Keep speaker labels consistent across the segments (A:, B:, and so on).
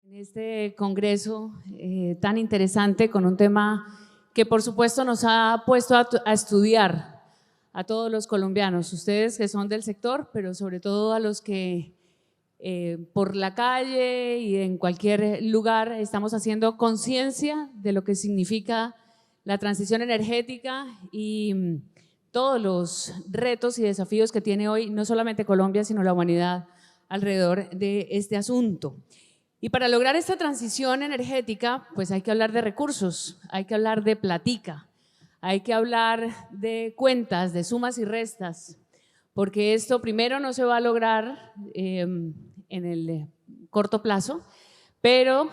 A: En este congreso tan interesante con un tema que por supuesto nos ha puesto a estudiar a todos los colombianos, ustedes que son del sector, pero sobre todo a los que por la calle y en cualquier lugar estamos haciendo conciencia de lo que significa la transición energética y todos los retos y desafíos que tiene hoy no solamente Colombia, sino la humanidad alrededor de este asunto. Y para lograr esta transición energética, pues hay que hablar de recursos, hay que hablar de platica, hay que hablar de cuentas, de sumas y restas, porque esto primero no se va a lograr en el corto plazo, pero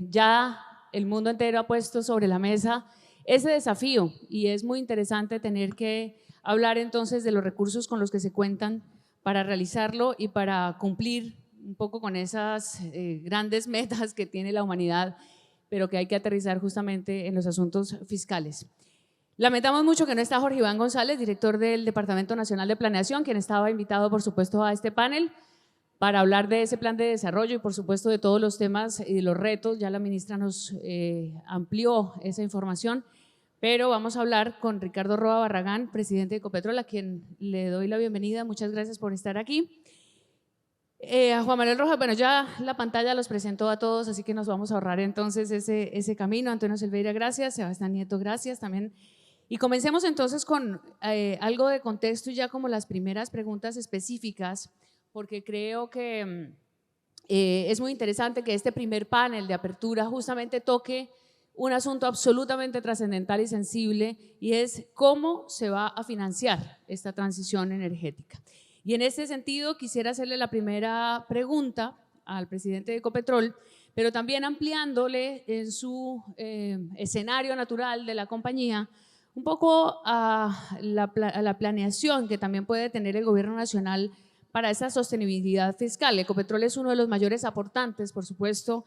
A: ya el mundo entero ha puesto sobre la mesa ese desafío y es muy interesante tener que hablar entonces de los recursos con los que se cuentan para realizarlo y para cumplir un poco con esas grandes metas que tiene la humanidad, pero que hay que aterrizar justamente en los asuntos fiscales. Lamentamos mucho que no está Jorge Iván González, director del Departamento Nacional de Planeación, quien estaba invitado por supuesto a este panel para hablar de ese plan de desarrollo y por supuesto de todos los temas y de los retos. Ya la ministra nos amplió esa información, pero vamos a hablar con Ricardo Roa Barragán, presidente de Ecopetrol, a quien le doy la bienvenida. Muchas gracias por estar aquí. A Juan Manuel Rojas, bueno, ya la pantalla los presentó a todos, así que nos vamos a ahorrar entonces ese camino. Antonio Silveira, gracias. Sebastián Nieto, gracias también. Y comencemos entonces con algo de contexto y ya como las primeras preguntas específicas, porque creo que es muy interesante que este primer panel de apertura justamente toque un asunto absolutamente trascendental y sensible, y es cómo se va a financiar esta transición energética. Y en este sentido quisiera hacerle la primera pregunta al presidente de Ecopetrol, pero también ampliándole en su escenario natural de la compañía un poco a la planeación que también puede tener el gobierno nacional para esa sostenibilidad fiscal. Ecopetrol es uno de los mayores aportantes, por supuesto,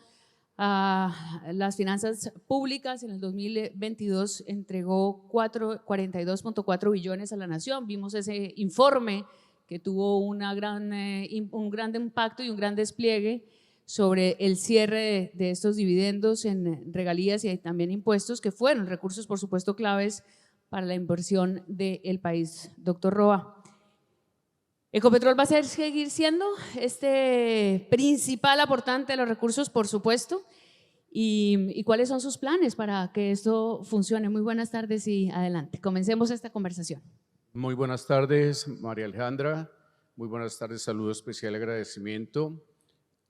A: a las finanzas públicas. En el 2022 entregó 42.4 billones a la nación. Vimos ese informe que tuvo un gran impacto y un gran despliegue sobre el cierre de estos dividendos en regalías y también impuestos, que fueron recursos, por supuesto, claves para la inversión del país. Doctor Roa, Ecopetrol va a seguir siendo este principal aportante de los recursos, por supuesto, y cuáles son sus planes para que esto funcione. Muy buenas tardes y adelante. Comencemos esta conversación.
B: Muy buenas tardes, María Alejandra. Muy buenas tardes, saludo especial y agradecimiento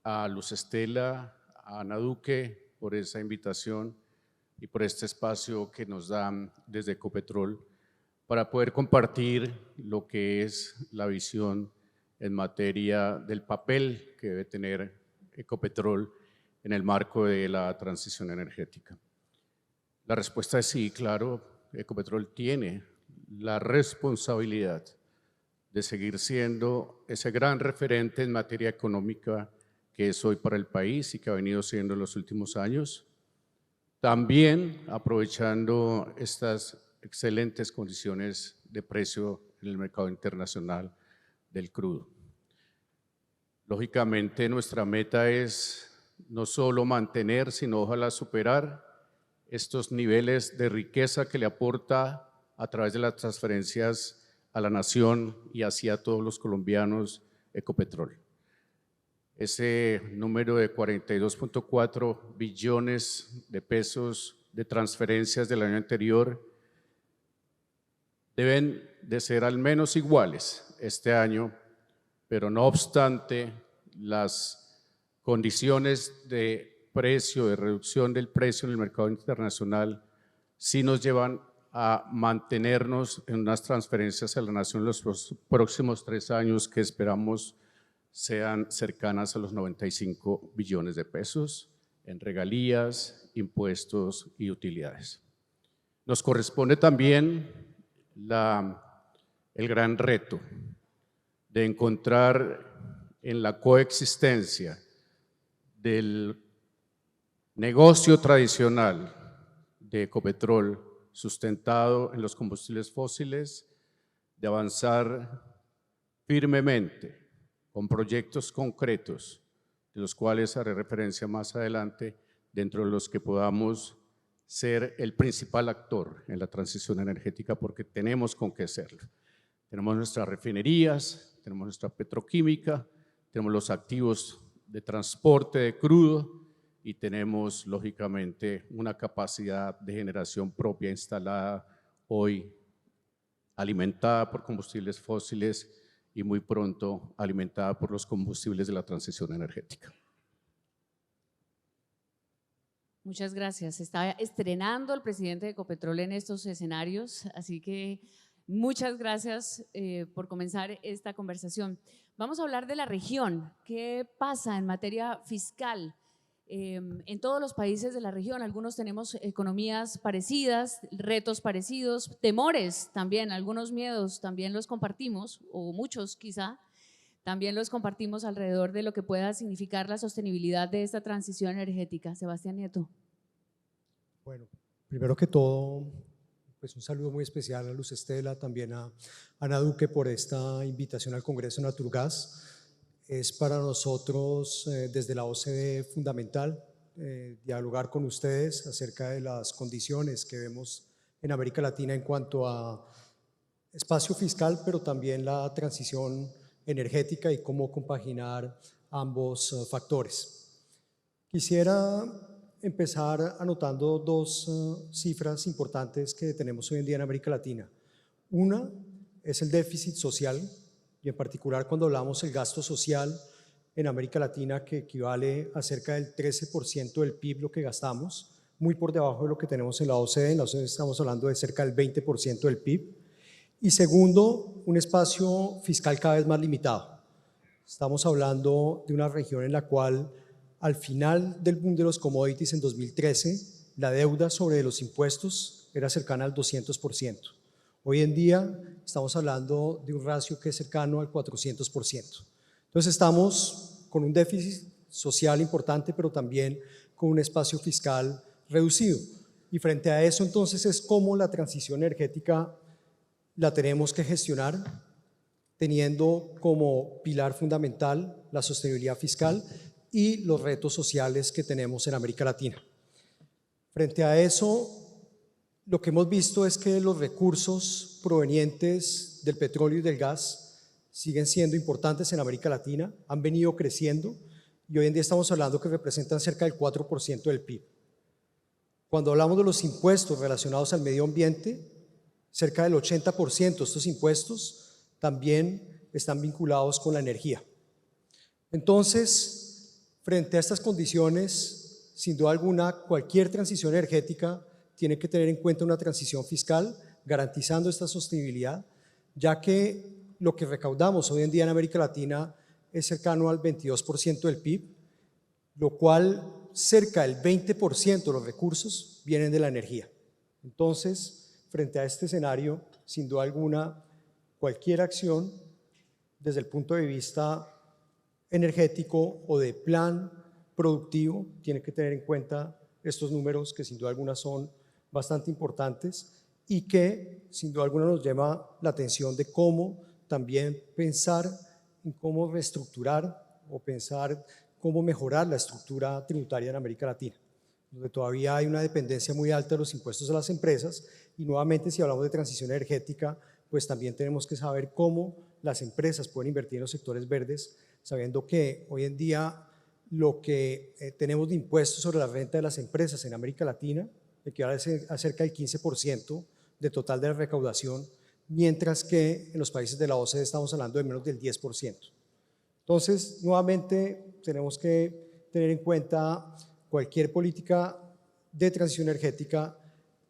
B: a Luz Estela, a Ana Duque por esa invitación y por este espacio que nos dan desde Ecopetrol para poder compartir lo que es la visión en materia del papel que debe tener Ecopetrol en el marco de la transición energética. La respuesta es sí, claro, Ecopetrol tiene la responsabilidad de seguir siendo ese gran referente en materia económica que es hoy para el país y que ha venido siendo en los últimos años. También aprovechando estas excelentes condiciones de precio en el mercado internacional del crudo. Lógicamente, nuestra meta es no solo mantener, sino ojalá superar estos niveles de riqueza que le aporta a través de las transferencias a la nación y hacia todos los colombianos Ecopetrol. Ese número de 42.4 billones de pesos de transferencias del año anterior deben de ser al menos iguales este año, pero no obstante las condiciones de precio, de reducción del precio en el mercado internacional sí nos llevan a mantenernos en unas transferencias a la nación los próximos 3 años que esperamos sean cercanas a los 95 billones de pesos en regalías, impuestos y utilidades. Nos corresponde también el gran reto de encontrar en la coexistencia del negocio tradicional de Ecopetrol sustentado en los combustibles fósiles, de avanzar firmemente con proyectos concretos de los cuales haré referencia más adelante, dentro de los que podamos ser el principal actor en la transición energética, porque tenemos con qué serlo. Tenemos nuestras refinerías, tenemos nuestra petroquímica, tenemos los activos de transporte de crudo y tenemos, lógicamente, una capacidad de generación propia instalada hoy, alimentada por combustibles fósiles y muy pronto alimentada por los combustibles de la transición energética.
A: Muchas gracias. Está estrenando el presidente de Ecopetrol en estos escenarios, así que muchas gracias por comenzar esta conversación. Vamos a hablar de la región. ¿Qué pasa en materia fiscal? En todos los países de la región, algunos tenemos economías parecidas, retos parecidos, temores también, algunos miedos también los compartimos, o muchos quizá, también los compartimos alrededor de lo que pueda significar la sostenibilidad de esta transición energética. Sebastián Nieto.
C: Bueno, primero que todo, pues un saludo muy especial a Luz Estela, también a Ana Duque por esta invitación al Congreso Naturgas. Es para nosotros desde la OCDE fundamental dialogar con ustedes acerca de las condiciones que vemos en América Latina en cuanto a espacio fiscal, pero también la transición energética y cómo compaginar ambos factores. Quisiera empezar anotando dos cifras importantes que tenemos hoy en día en América Latina. Una es el déficit social, y en particular cuando hablamos del gasto social en América Latina, que equivale a cerca del 13% del PIB lo que gastamos, muy por debajo de lo que tenemos en la OCDE. En la OCDE estamos hablando de cerca del 20% del PIB. Y segundo, un espacio fiscal cada vez más limitado. Estamos hablando de una región en la cual al final del boom de los commodities en 2013, la deuda sobre los impuestos era cercana al 200%. Hoy en día estamos hablando de un ratio que es cercano al 400%. Entonces estamos con un déficit social importante, pero también con un espacio fiscal reducido. Y frente a eso entonces es cómo la transición energética la tenemos que gestionar, teniendo como pilar fundamental la sostenibilidad fiscal y los retos sociales que tenemos en América Latina. Frente a eso, lo que hemos visto es que los recursos provenientes del petróleo y del gas siguen siendo importantes en América Latina, han venido creciendo y hoy en día estamos hablando que representan cerca del 4% del PIB. Cuando hablamos de los impuestos relacionados al medio ambiente, cerca del 80% de estos impuestos también están vinculados con la energía. Entonces, frente a estas condiciones, sin duda alguna, cualquier transición energética tiene que tener en cuenta una transición fiscal garantizando esta sostenibilidad, ya que lo que recaudamos hoy en día en América Latina es cercano al 22% del PIB, lo cual cerca del 20% de los recursos vienen de la energía. Entonces, frente a este escenario, sin duda alguna, cualquier acción desde el punto de vista energético o de plan productivo tiene que tener en cuenta estos números que sin duda alguna son bastante importantes y que sin duda alguna nos llama la atención de cómo también pensar en cómo reestructurar o pensar cómo mejorar la estructura tributaria en América Latina, donde todavía hay una dependencia muy alta de los impuestos a las empresas y nuevamente si hablamos de transición energética, pues también tenemos que saber cómo las empresas pueden invertir en los sectores verdes, sabiendo que hoy en día lo que tenemos de impuestos sobre la renta de las empresas en América Latina equivale a cerca del 15% del total de la recaudación, mientras que en los países de la OCDE estamos hablando de menos del 10%. Entonces, nuevamente tenemos que tener en cuenta cualquier política de transición energética,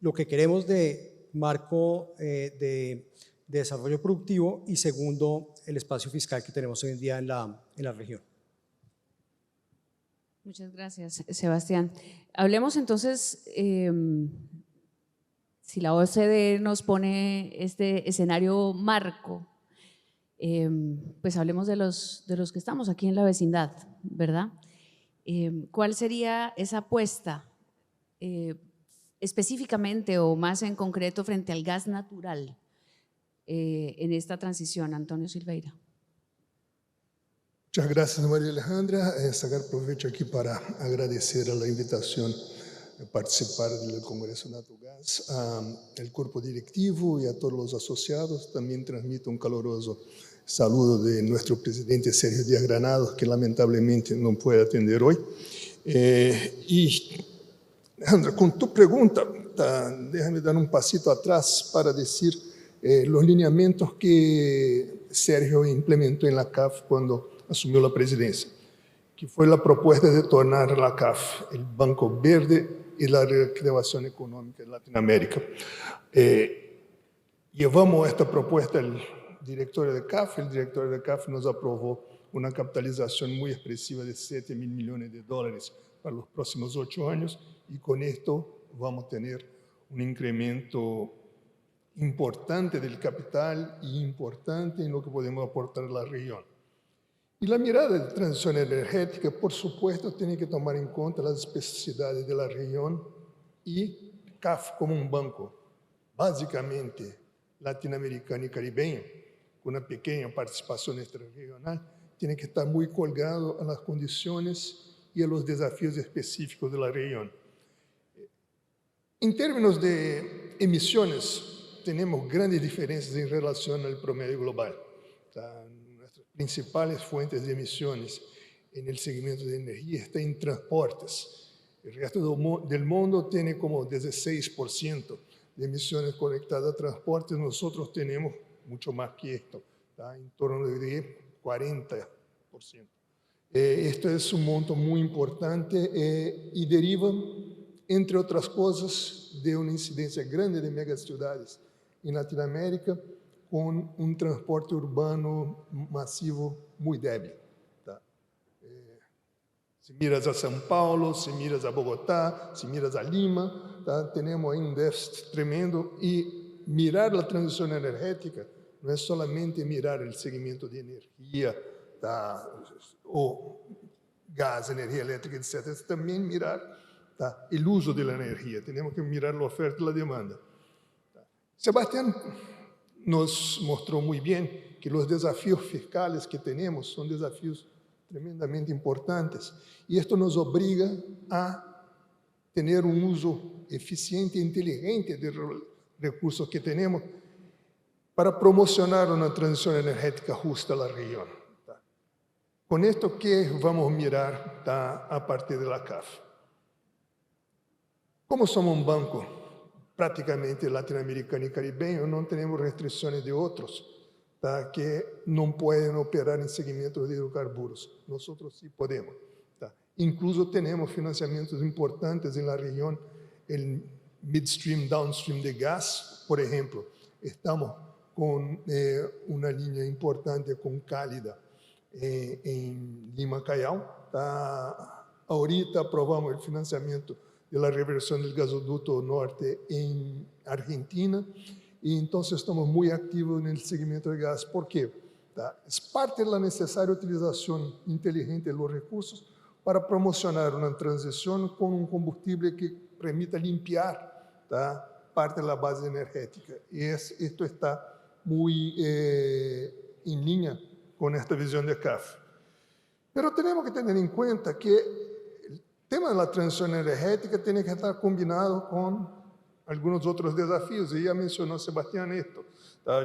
C: lo que queremos de marco de desarrollo productivo y segundo, el espacio fiscal que tenemos hoy en día en la región.
A: Muchas gracias, Sebastián. Hablemos entonces, si la OCDE nos pone este escenario marco, pues hablemos de los que estamos aquí en la vecindad, ¿verdad? ¿Cuál sería esa apuesta específicamente o más en concreto frente al gas natural en esta transición, Antonio Silveira?
D: Muchas gracias, María Alejandra. Sacar provecho aquí para agradecer a la invitación a participar del Congreso Naturgas, al cuerpo directivo y a todos los asociados. También transmito un caluroso saludo de nuestro presidente Sergio Díaz Granados, que lamentablemente no puede atender hoy. Y, Alejandra, con tu pregunta, déjame dar un pasito atrás para decir los lineamientos que Sergio implementó en la CAF cuando asumió la presidencia, que fue la propuesta de tornar la CAF el Banco Verde y la reactivación económica en Latinoamérica. Llevamos esta propuesta al directorio de CAF, el directorio de CAF nos aprobó una capitalización muy expresiva de $7.000 millones para los próximos 8 años, y con esto vamos a tener un incremento importante del capital y importante en lo que podemos aportar a la región. Y la mirada de transición energética, por supuesto, tiene que tomar en cuenta las especificidades de la región, y CAF como un banco básicamente latinoamericano y caribeño, con una pequeña participación extrarregional, tiene que estar muy colgado a las condiciones y a los desafíos específicos de la región. En términos de emisiones, tenemos grandes diferencias en relación al promedio global. Nuestras principales fuentes de emisiones en el segmento de energía están en transportes. El resto del mundo tiene como 16% de emisiones conectadas a transportes. Nosotros tenemos mucho más que esto, en torno de 40%. Esto es un monto muy importante y deriva, entre otras cosas, de una incidencia grande de megaciudades en Latinoamérica, con un transporte urbano masivo muy débil. Si miras a São Paulo, si miras a Bogotá, si miras a Lima, tenemos ahí un déficit tremendo, y mirar la transición energética no es solamente mirar el segmento de energía o gas, energía eléctrica, etc. Es también mirar el uso de la energía. Tenemos que mirar la oferta y la demanda. Sebastián nos mostró muy bien que los desafíos fiscales que tenemos son desafíos tremendamente importantes, y esto nos obliga a tener un uso eficiente e inteligente de los recursos que tenemos para promocionar una transición energética justa a la región. Con esto, ¿qué vamos a mirar a partir de la CAF? Como somos un banco prácticamente latinoamericano y caribeño, no tenemos restricciones de otros que no pueden operar en segmentos de hidrocarburos. Nosotros sí podemos. Incluso tenemos financiamientos importantes en la región, el midstream, downstream de gas, por ejemplo. Estamos con una línea importante con Cálida en Lima, Callao. Ahorita aprobamos el financiamiento de la reversión del gasoducto norte en Argentina, y entonces estamos muy activos en el segmento de gas. ¿Por qué? Es parte de la necesaria utilización inteligente de los recursos para promocionar una transición con un combustible que permita limpiar parte de la base energética. Y esto está muy en línea con esta visión de CAF. Pero tenemos que tener en cuenta que el tema de la transición energética tiene que estar combinado con algunos otros desafíos, y ya mencionó Sebastián esto.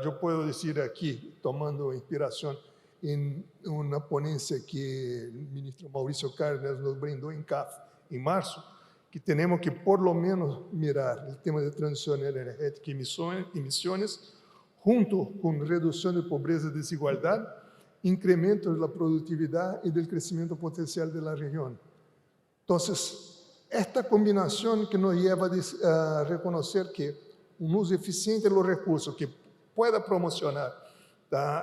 D: Yo puedo decir aquí, tomando inspiración en una ponencia que el ministro Mauricio Cárdenas nos brindó en CAF en marzo, que tenemos que por lo menos mirar el tema de transición energética y emisiones, junto con reducción de pobreza y desigualdad, incremento de la productividad y del crecimiento potencial de la región. Entonces, esta combinación que nos lleva a reconocer que un uso eficiente de los recursos que pueda promocionar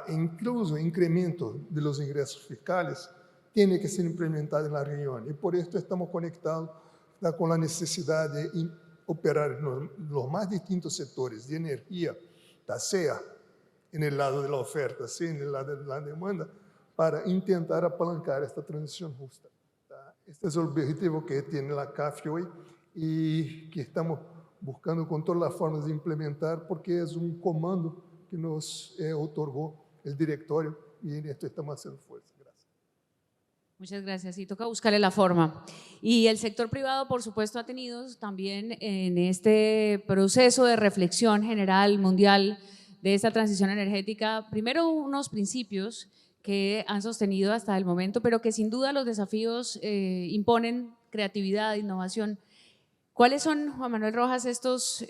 D: incluso incremento de los ingresos fiscales, tiene que ser implementado en la región. Y por esto estamos conectados con la necesidad de operar en los más distintos sectores de energía, sea en el lado de la oferta, sea en el lado de la demanda, para intentar apalancar esta transición justa. Este es el objetivo que tiene la CAF hoy y que estamos buscando con todas las formas de implementar, porque es un comando que nos otorgó el directorio, y en esto estamos haciendo fuerza. Gracias.
A: Muchas gracias. Sí, toca buscarle la forma. Y el sector privado, por supuesto, ha tenido también en este proceso de reflexión general, mundial, de esta transición energética, primero unos principios que han sostenido hasta el momento, pero que sin duda los desafíos imponen creatividad, innovación. ¿Cuáles son, Juan Manuel Rojas, estos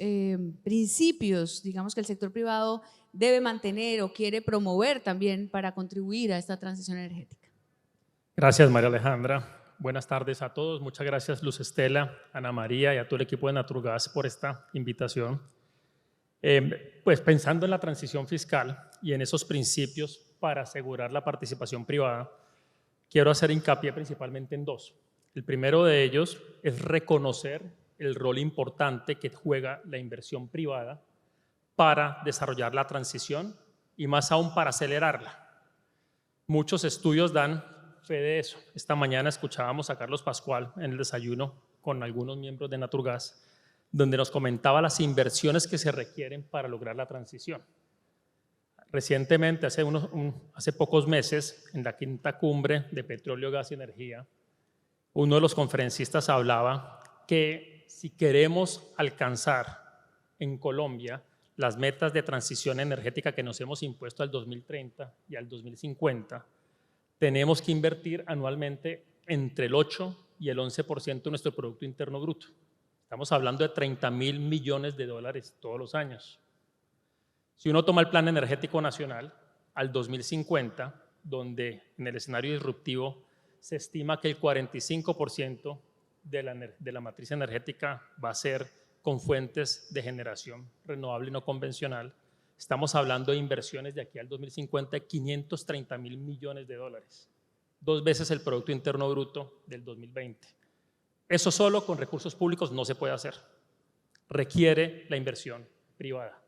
A: principios, digamos, que el sector privado debe mantener o quiere promover también para contribuir a esta transición energética?
E: Gracias, María Alejandra. Buenas tardes a todos. Muchas gracias, Luz Estela, Ana María y a todo el equipo de Naturgas por esta invitación. Pues pensando en la transición fiscal y en esos principios para asegurar la participación privada, quiero hacer hincapié principalmente en dos. El primero de ellos es reconocer el rol importante que juega la inversión privada para desarrollar la transición y más aún para acelerarla. Muchos estudios dan fe de eso. Esta mañana escuchábamos a Carlos Pascual en el desayuno con algunos miembros de Naturgas, donde nos comentaba las inversiones que se requieren para lograr la transición. Recientemente, hace pocos meses, en la quinta cumbre de petróleo, gas y energía, uno de los conferencistas hablaba que si queremos alcanzar en Colombia las metas de transición energética que nos hemos impuesto al 2030 y al 2050, tenemos que invertir anualmente entre el 8 y el 11% de nuestro Producto Interno Bruto. Estamos hablando de 30.000 millones de dólares todos los años. Si uno toma el Plan Energético Nacional al 2050, donde en el escenario disruptivo se estima que el 45% de la matriz energética va a ser con fuentes de generación renovable y no convencional, estamos hablando de inversiones de aquí al 2050 de 530.000 millones de dólares, 2 veces el Producto Interno Bruto del 2020. Eso solo con recursos públicos no se puede hacer, requiere la inversión privada.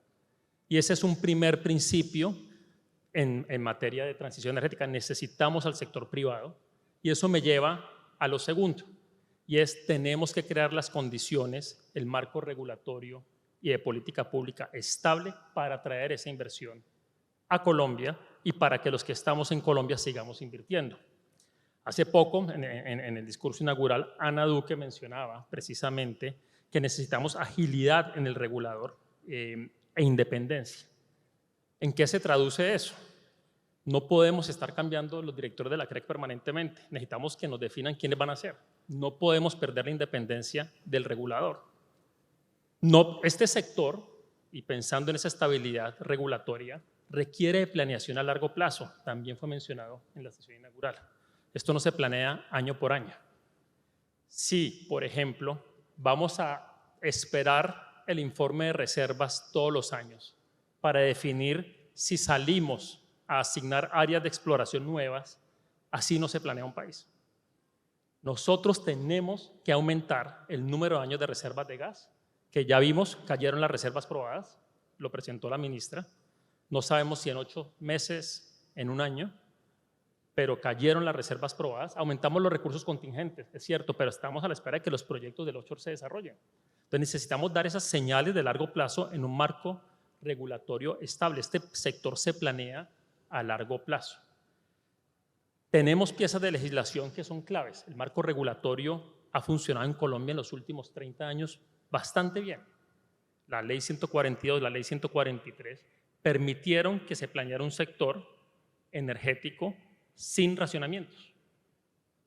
E: Y ese es un primer principio en materia de transición energética. Necesitamos al sector privado y eso me lleva a lo segundo, y es tenemos que crear las condiciones, el marco regulatorio y de política pública estable para atraer esa inversión a Colombia y para que los que estamos en Colombia sigamos invirtiendo. Hace poco, en el discurso inaugural, Ana Duque mencionaba precisamente que necesitamos agilidad en el regulador e independencia. ¿En qué se traduce eso? No podemos estar cambiando los directores de la CREC permanentemente. Necesitamos que nos definan quiénes van a ser. No podemos perder la independencia del regulador. No, este sector, y pensando en esa estabilidad regulatoria, requiere de planeación a largo plazo. También fue mencionado en la sesión inaugural. Esto no se planea año por año. Si, por ejemplo, vamos a esperar el informe de reservas todos los años para definir si salimos a asignar áreas de exploración nuevas, así no se planea un país. Nosotros tenemos que aumentar el número de años de reservas de gas, que ya vimos, cayeron las reservas probadas, lo presentó la ministra, no sabemos si en 8 meses, en un año, pero cayeron las reservas probadas, aumentamos los recursos contingentes, es cierto, pero estamos a la espera de que los proyectos del offshore se desarrollen. Entonces necesitamos dar esas señales de largo plazo en un marco regulatorio estable. Este sector se planea a largo plazo. Tenemos piezas de legislación que son claves. El marco regulatorio ha funcionado en Colombia en los últimos 30 años bastante bien. La ley 142, la ley 143 permitieron que se planeara un sector energético sin racionamientos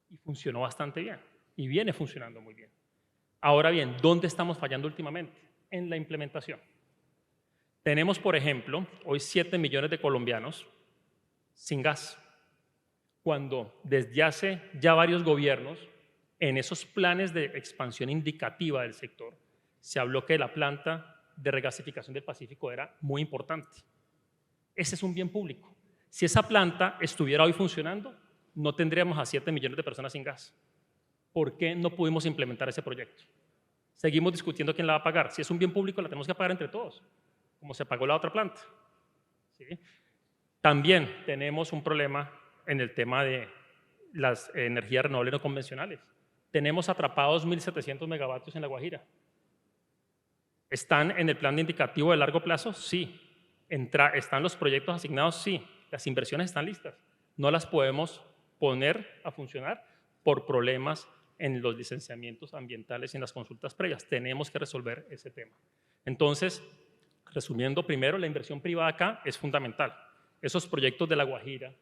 E: y funcionó bastante bien y viene funcionando muy bien. Ahora bien, ¿dónde estamos fallando últimamente? En la implementación. Tenemos, por ejemplo, hoy 7 millones de colombianos sin gas, cuando desde hace ya varios gobiernos, en esos planes de expansión indicativa del sector, se habló que la planta de regasificación del Pacífico era muy importante. Ese es un bien público. Si esa planta estuviera hoy funcionando, no tendríamos a 7 millones de personas sin gas. ¿Por qué no pudimos implementar ese proyecto? Seguimos discutiendo quién la va a pagar. Si es un bien público, la tenemos que pagar entre todos, como se pagó la otra planta. ¿Sí? También tenemos un problema en el tema de las energías renovables no convencionales. Tenemos atrapados 1.700 megavatios en La Guajira. ¿Están en el plan de indicativo de largo plazo? Sí. ¿Están los proyectos asignados? Sí. Las inversiones están listas. No las podemos poner a funcionar por problemas en los licenciamientos ambientales y en las consultas previas. Tenemos que resolver ese tema. Entonces, resumiendo, primero, la inversión privada acá es fundamental. Esos proyectos de La Guajira,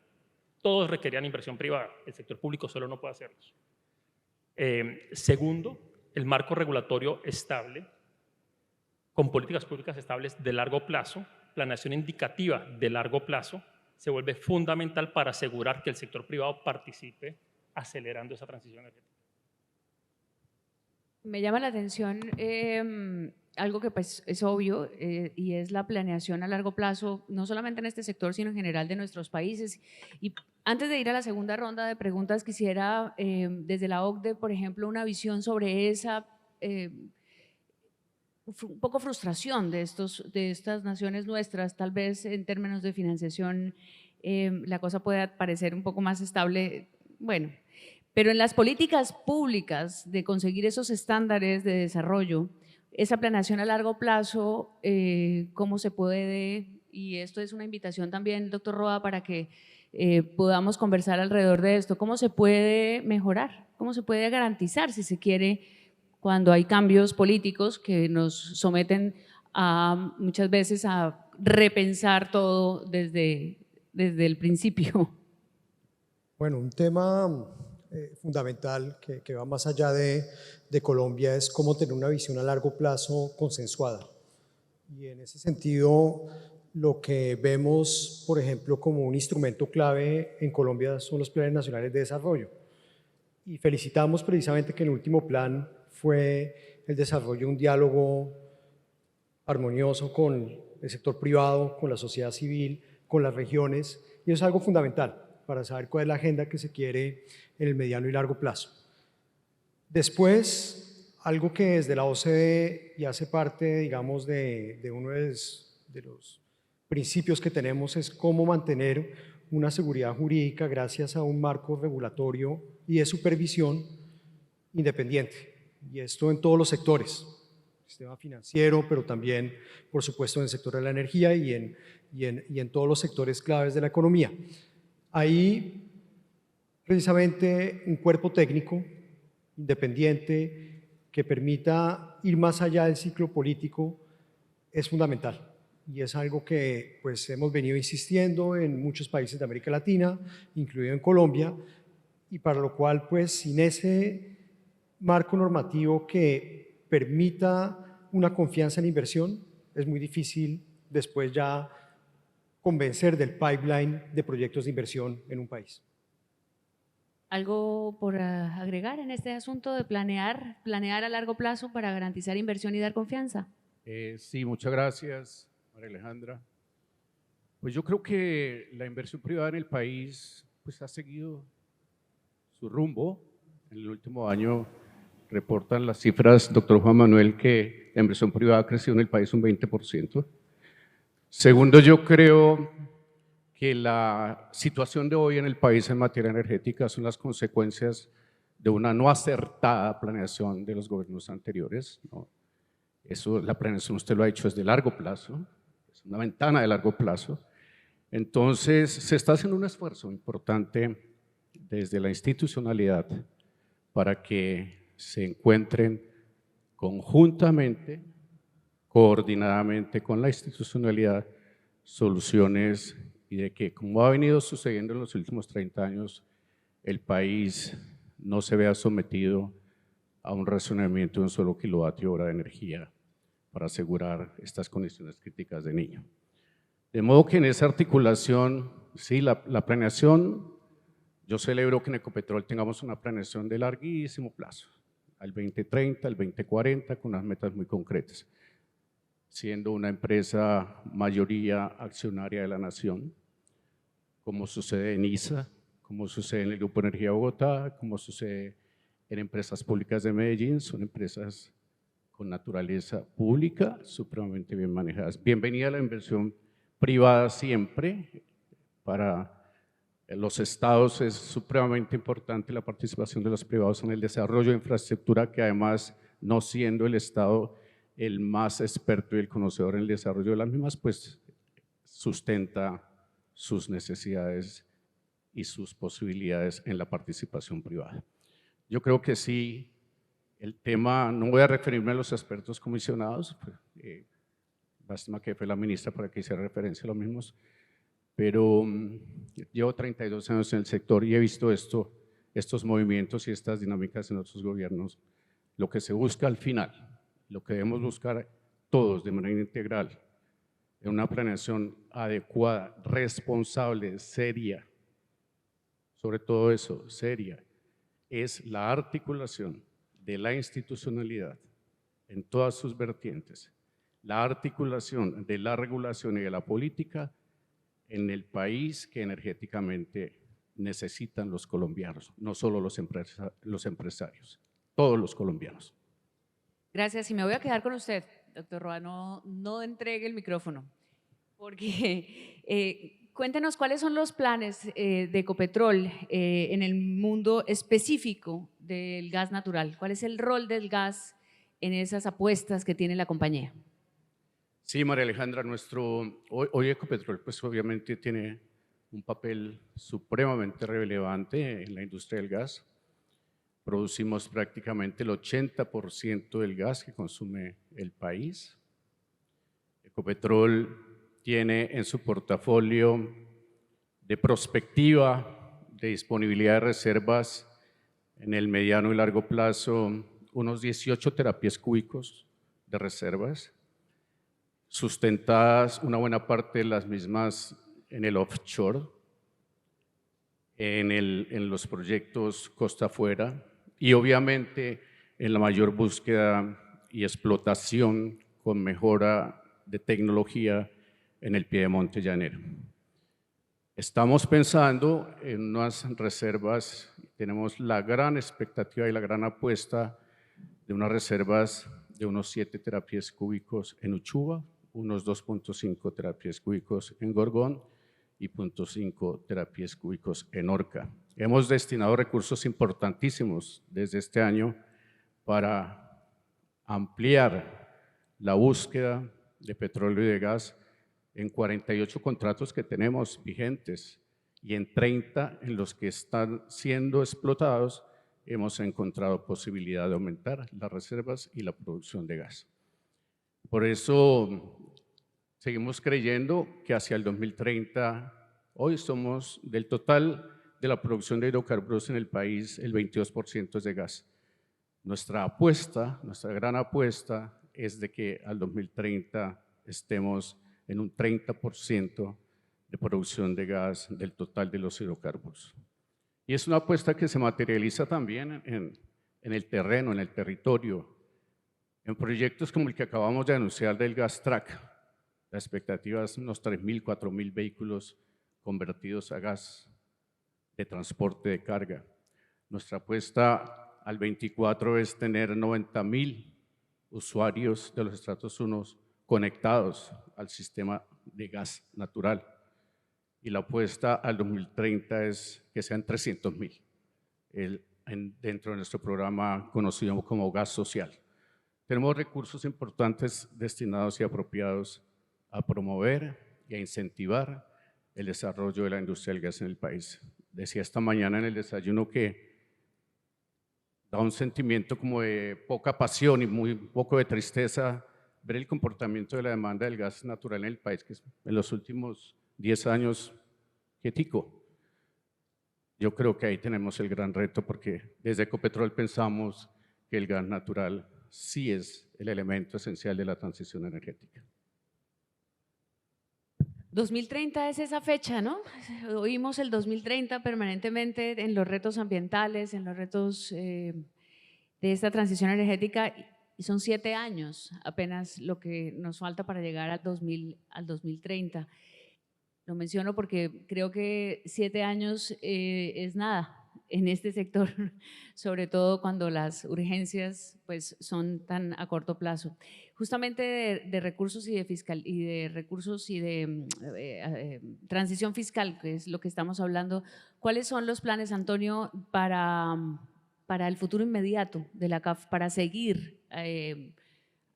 E: todos requerían inversión privada. El sector público solo no puede hacerlos. Segundo, el marco regulatorio estable, con políticas públicas estables de largo plazo, planeación indicativa de largo plazo, se vuelve fundamental para asegurar que el sector privado participe acelerando esa transición energética.
A: Me llama la atención algo que pues, es obvio y es la planeación a largo plazo, no solamente en este sector, sino en general de nuestros países. Y antes de ir a la segunda ronda de preguntas, quisiera desde la OCDE, por ejemplo, una visión sobre esa un poco frustración de estas naciones nuestras, tal vez en términos de financiación la cosa pueda parecer un poco más estable, bueno, pero en las políticas públicas de conseguir esos estándares de desarrollo, esa planeación a largo plazo, ¿cómo se puede? Y esto es una invitación también, doctor Roa, para que podamos conversar alrededor de esto. ¿Cómo se puede mejorar? ¿Cómo se puede garantizar, si se quiere, cuando hay cambios políticos que nos someten a muchas veces a repensar todo desde el principio?
C: Bueno, un tema fundamental que va más allá de Colombia es cómo tener una visión a largo plazo consensuada. Y en ese sentido, lo que vemos, por ejemplo, como un instrumento clave en Colombia son los planes nacionales de desarrollo. Y felicitamos precisamente que el último plan fue el desarrollo de un diálogo armonioso con el sector privado, con la sociedad civil, con las regiones, y eso es algo fundamental para saber cuál es la agenda que se quiere en el mediano y largo plazo. Después, algo que desde la OCDE y hace parte, digamos, de uno de los principios que tenemos es cómo mantener una seguridad jurídica gracias a un marco regulatorio y de supervisión independiente. Y esto en todos los sectores, sistema financiero, pero también, por supuesto, en el sector de la energía y en todos los sectores claves de la economía. Ahí, precisamente, un cuerpo técnico independiente que permita ir más allá del ciclo político es fundamental. Y es algo que pues, hemos venido insistiendo en muchos países de América Latina, incluido en Colombia, y para lo cual, pues, sin ese marco normativo que permita una confianza en inversión, es muy difícil después ya convencer del pipeline de proyectos de inversión en un país.
A: ¿Algo por agregar en este asunto de planear a largo plazo para garantizar inversión y dar confianza?
B: Sí, muchas gracias, María Alejandra. Pues yo creo que la inversión privada en el país pues, ha seguido su rumbo. En el último año reportan las cifras, doctor Juan Manuel, que la inversión privada ha crecido en el país un 20%. Segundo, yo creo que la situación de hoy en el país en materia energética son las consecuencias de una no acertada planeación de los gobiernos anteriores, ¿no? Eso, la planeación, usted lo ha dicho, es de largo plazo, es una ventana de largo plazo. Entonces, se está haciendo un esfuerzo importante desde la institucionalidad para que se encuentren conjuntamente, coordinadamente con la institucionalidad, soluciones y de que, como ha venido sucediendo en los últimos 30 años, el país no se vea sometido a un racionamiento de un solo kilovatio hora de energía para asegurar estas condiciones críticas de niño. De modo que en esa articulación, sí, la planeación, yo celebro que en Ecopetrol tengamos una planeación de larguísimo plazo, al 2030, al 2040, con unas metas muy concretas, siendo una empresa mayoría accionaria de la nación, como sucede en ISA, como sucede en el Grupo Energía Bogotá, como sucede en empresas públicas de Medellín, son empresas con naturaleza pública, supremamente bien manejadas. Bienvenida a la inversión privada siempre. Para los estados es supremamente importante la participación de los privados en el desarrollo de infraestructura, que además, no siendo el estado el más experto y el conocedor en el desarrollo de las mismas, pues sustenta sus necesidades y sus posibilidades en la participación privada. Yo creo que sí, el tema, no voy a referirme a los expertos comisionados, lástima que fue la ministra para que hiciera referencia a los mismos, pero llevo 32 años en el sector y he visto estos movimientos y estas dinámicas en otros gobiernos. Lo que se busca al final, lo que debemos buscar todos de manera integral, en una planeación adecuada, responsable, seria, sobre todo eso, seria, es la articulación de la institucionalidad en todas sus vertientes, la articulación de la regulación y de la política en el país que energéticamente necesitan los colombianos, no solo los empresarios, todos los colombianos.
A: Gracias, y me voy a quedar con usted, doctor Roa, no entregue el micrófono, porque cuéntenos cuáles son los planes de Ecopetrol en el mundo específico del gas natural. ¿Cuál es el rol del gas en esas apuestas que tiene la compañía?
B: Sí, María Alejandra, hoy Ecopetrol pues obviamente tiene un papel supremamente relevante en la industria del gas. Producimos prácticamente el 80% del gas que consume el país. Ecopetrol tiene en su portafolio de prospectiva, de disponibilidad de reservas en el mediano y largo plazo, unos 18 terapias cúbicos de reservas, sustentadas una buena parte de las mismas en el offshore, en los proyectos costa afuera y obviamente en la mayor búsqueda y explotación con mejora de tecnología en el Piedemonte llanero. Estamos pensando en unas reservas, tenemos la gran expectativa y la gran apuesta de unas reservas de unos 7 terapias cúbicos en Uchuva, unos 2.5 terapias cúbicos en Gorgón y 0.5 terapias cúbicos en Orca. Hemos destinado recursos importantísimos desde este año para ampliar la búsqueda de petróleo y de gas en 48 contratos que tenemos vigentes y en 30 en los que están siendo explotados hemos encontrado posibilidad de aumentar las reservas y la producción de gas. Por eso seguimos creyendo que hacia el 2030, hoy somos del total de la producción de hidrocarburos en el país, el 22% es de gas. Nuestra apuesta, nuestra gran apuesta es de que al 2030 estemos en un 30% de producción de gas del total de los hidrocarburos. Y es una apuesta que se materializa también en el terreno, en el territorio, en proyectos como el que acabamos de anunciar del GasTrack. La expectativa es unos 3.000, 4.000 vehículos convertidos a gas de transporte de carga. Nuestra apuesta al 24 es tener 90.000 usuarios de los estratos 1 conectados al sistema de gas natural. Y la apuesta al 2030 es que sean 300.000 dentro de nuestro programa conocido como gas social. Tenemos recursos importantes destinados y apropiados a promover y a incentivar el desarrollo de la industria del gas en el país. Decía esta mañana en el desayuno que da un sentimiento como de poca pasión y muy poco de tristeza ver el comportamiento de la demanda del gas natural en el país, que en los últimos 10 años, quietico. Yo creo que ahí tenemos el gran reto porque desde Ecopetrol pensamos que el gas natural sí es el elemento esencial de la transición energética.
A: 2030 es esa fecha, ¿no? Oímos el 2030 permanentemente en los retos ambientales, en los retos de esta transición energética, y son 7 años apenas lo que nos falta para llegar al 2030. Lo menciono porque creo que 7 años es nada en este sector, sobre todo cuando las urgencias pues, son tan a corto plazo. Justamente de recursos y de recursos y de transición fiscal, que es lo que estamos hablando, ¿cuáles son los planes, Antonio, para el futuro inmediato de la CAF, para seguir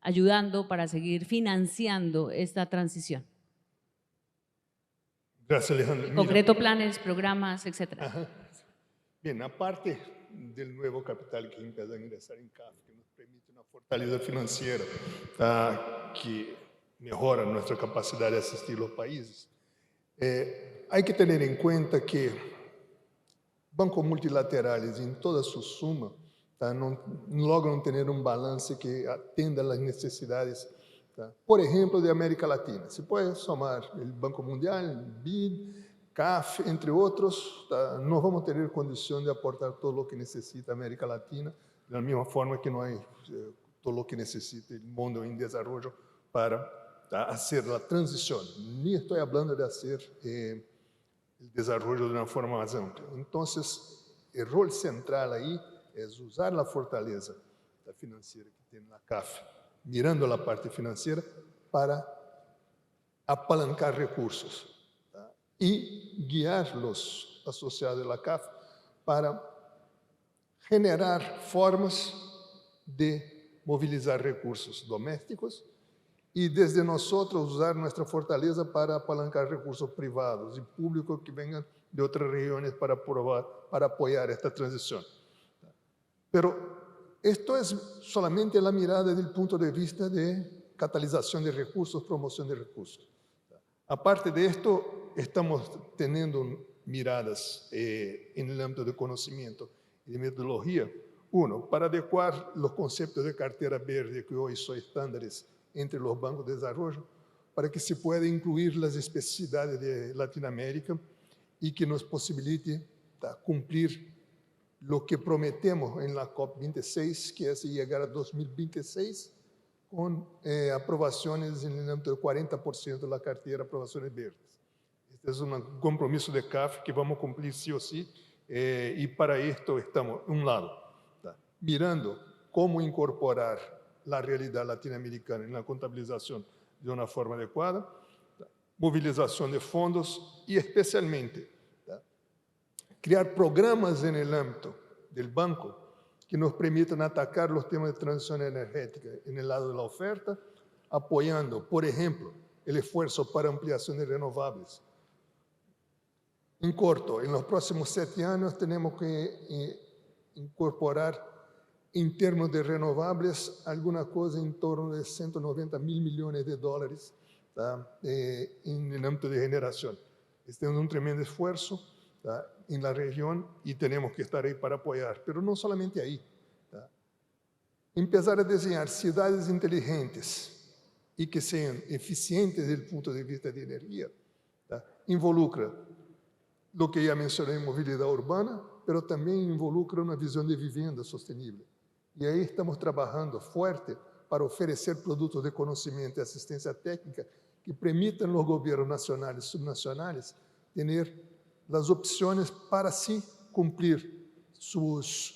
A: ayudando, para seguir financiando esta transición?
D: Gracias, Alejandro.
A: En concreto, planes, programas, etcétera.
D: Ajá. Bien, aparte del nuevo capital que empieza a ingresar en CAF, que nos permite una fortaleza financiera que mejora nuestra capacidad de asistir a los países, hay que tener en cuenta que bancos multilaterales en toda su suma no logran tener un balance que atienda las necesidades, por ejemplo, de América Latina. Se puede somar el Banco Mundial, el BID, CAF, entre otros, no vamos a tener condición de aportar todo lo que necesita América Latina, de la misma forma que no hay todo lo que necesita el mundo en desarrollo para hacer la transición. Ni estoy hablando de hacer el desarrollo de una forma más amplia. Entonces, el rol central ahí es usar la fortaleza financiera que tiene la CAF, mirando la parte financiera para apalancar recursos y guiar los asociados de la CAF para generar formas de movilizar recursos domésticos y desde nosotros usar nuestra fortaleza para apalancar recursos privados y públicos que vengan de otras regiones para apoyar esta transición. Pero esto es solamente la mirada desde el punto de vista de catalización de recursos, promoción de recursos. Aparte de esto, estamos teniendo miradas en el ámbito de conocimiento y de metodología. Uno, para adecuar los conceptos de cartera verde que hoy son estándares entre los bancos de desarrollo, para que se pueda incluir las especificidades de Latinoamérica y que nos posibilite cumplir lo que prometemos en la COP26, que es llegar a 2026 con aprobaciones en el ámbito del 40% de la cartera, aprobaciones verdes. Este es un compromiso de CAF que vamos a cumplir sí o sí, y para esto estamos, un lado, mirando cómo incorporar la realidad latinoamericana en la contabilización de una forma adecuada, movilización de fondos y especialmente crear programas en el ámbito del banco que nos permitan atacar los temas de transición energética en el lado de la oferta, apoyando, por ejemplo, el esfuerzo para ampliación de renovables. En corto, en los próximos 7 años tenemos que incorporar en términos de renovables alguna cosa en torno de 190 mil millones de dólares en el ámbito de generación. Este es un tremendo esfuerzo en la región y tenemos que estar ahí para apoyar. Pero no solamente ahí. Empezar a diseñar ciudades inteligentes y que sean eficientes desde el punto de vista de energía, involucra lo que ya mencioné en movilidad urbana, pero también involucra una visión de vivienda sostenible. Y ahí estamos trabajando fuerte para ofrecer productos de conocimiento y asistencia técnica que permitan a los gobiernos nacionales y subnacionales tener las opciones para sí cumplir sus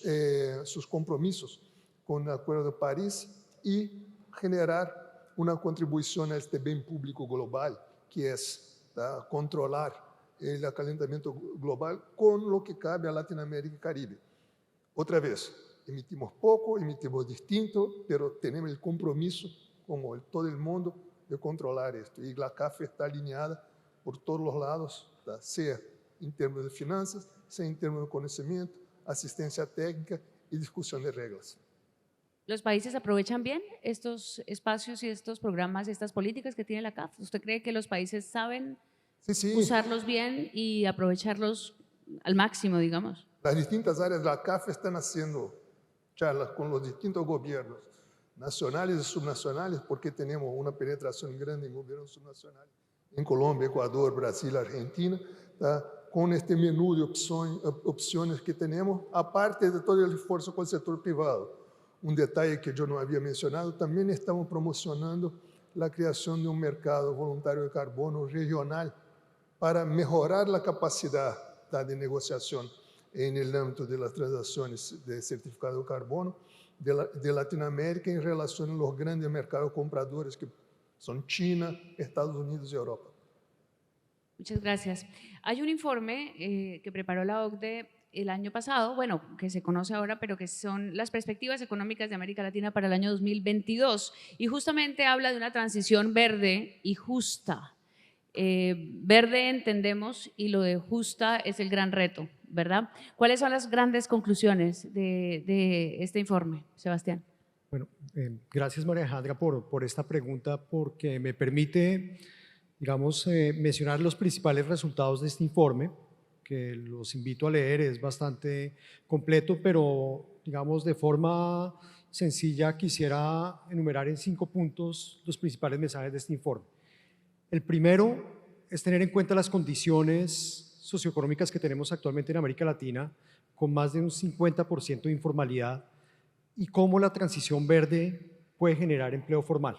D: compromisos con el Acuerdo de París y generar una contribución a este bien público global, que es controlar el calentamiento global con lo que cabe a Latinoamérica y Caribe. Otra vez, emitimos poco, emitimos distinto, pero tenemos el compromiso, como todo el mundo, de controlar esto. Y la CAF está alineada por todos los lados, sea en términos de finanzas, sea en términos de conocimiento, asistencia técnica y discusión de reglas.
A: ¿Los países aprovechan bien estos espacios y estos programas y estas políticas que tiene la CAF? ¿Usted cree que los países saben usarlos bien y aprovecharlos al máximo, digamos?
D: Las distintas áreas de la CAF están haciendo charlas con los distintos gobiernos nacionales y subnacionales, porque tenemos una penetración grande en gobiernos subnacionales en Colombia, Ecuador, Brasil, Argentina, con este menú de opciones que tenemos, aparte de todo el esfuerzo con el sector privado. Un detalle que yo no había mencionado, también estamos promocionando la creación de un mercado voluntario de carbono regional para mejorar la capacidad de negociación en el ámbito de las transacciones de certificado de carbono de Latinoamérica en relación a los grandes mercados compradores que son China, Estados Unidos y Europa.
A: Muchas gracias. Hay un informe que preparó la OCDE el año pasado, bueno, que se conoce ahora, pero que son las perspectivas económicas de América Latina para el año 2022, y justamente habla de una transición verde y justa. Verde entendemos y lo de justa es el gran reto, ¿verdad? ¿Cuáles son las grandes conclusiones de este informe, Sebastián?
C: Bueno, gracias María Alejandra por esta pregunta, porque me permite, digamos, mencionar los principales resultados de este informe, que los invito a leer, es bastante completo, pero digamos de forma sencilla quisiera enumerar en 5 puntos los principales mensajes de este informe. El primero es tener en cuenta las condiciones socioeconómicas que tenemos actualmente en América Latina, con más de un 50% de informalidad, y cómo la transición verde puede generar empleo formal.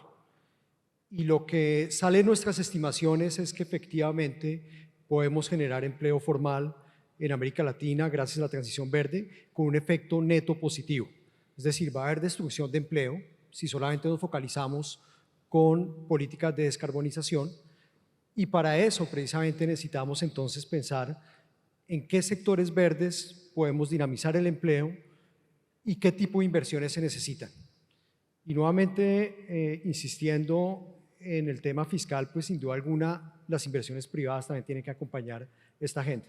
C: Y lo que sale en nuestras estimaciones es que efectivamente podemos generar empleo formal en América Latina gracias a la transición verde con un efecto neto positivo. Es decir, va a haber destrucción de empleo si solamente nos focalizamos con políticas de descarbonización, y para eso precisamente necesitamos entonces pensar en qué sectores verdes podemos dinamizar el empleo y qué tipo de inversiones se necesitan. Y nuevamente, insistiendo en el tema fiscal, pues sin duda alguna las inversiones privadas también tienen que acompañar esta agenda.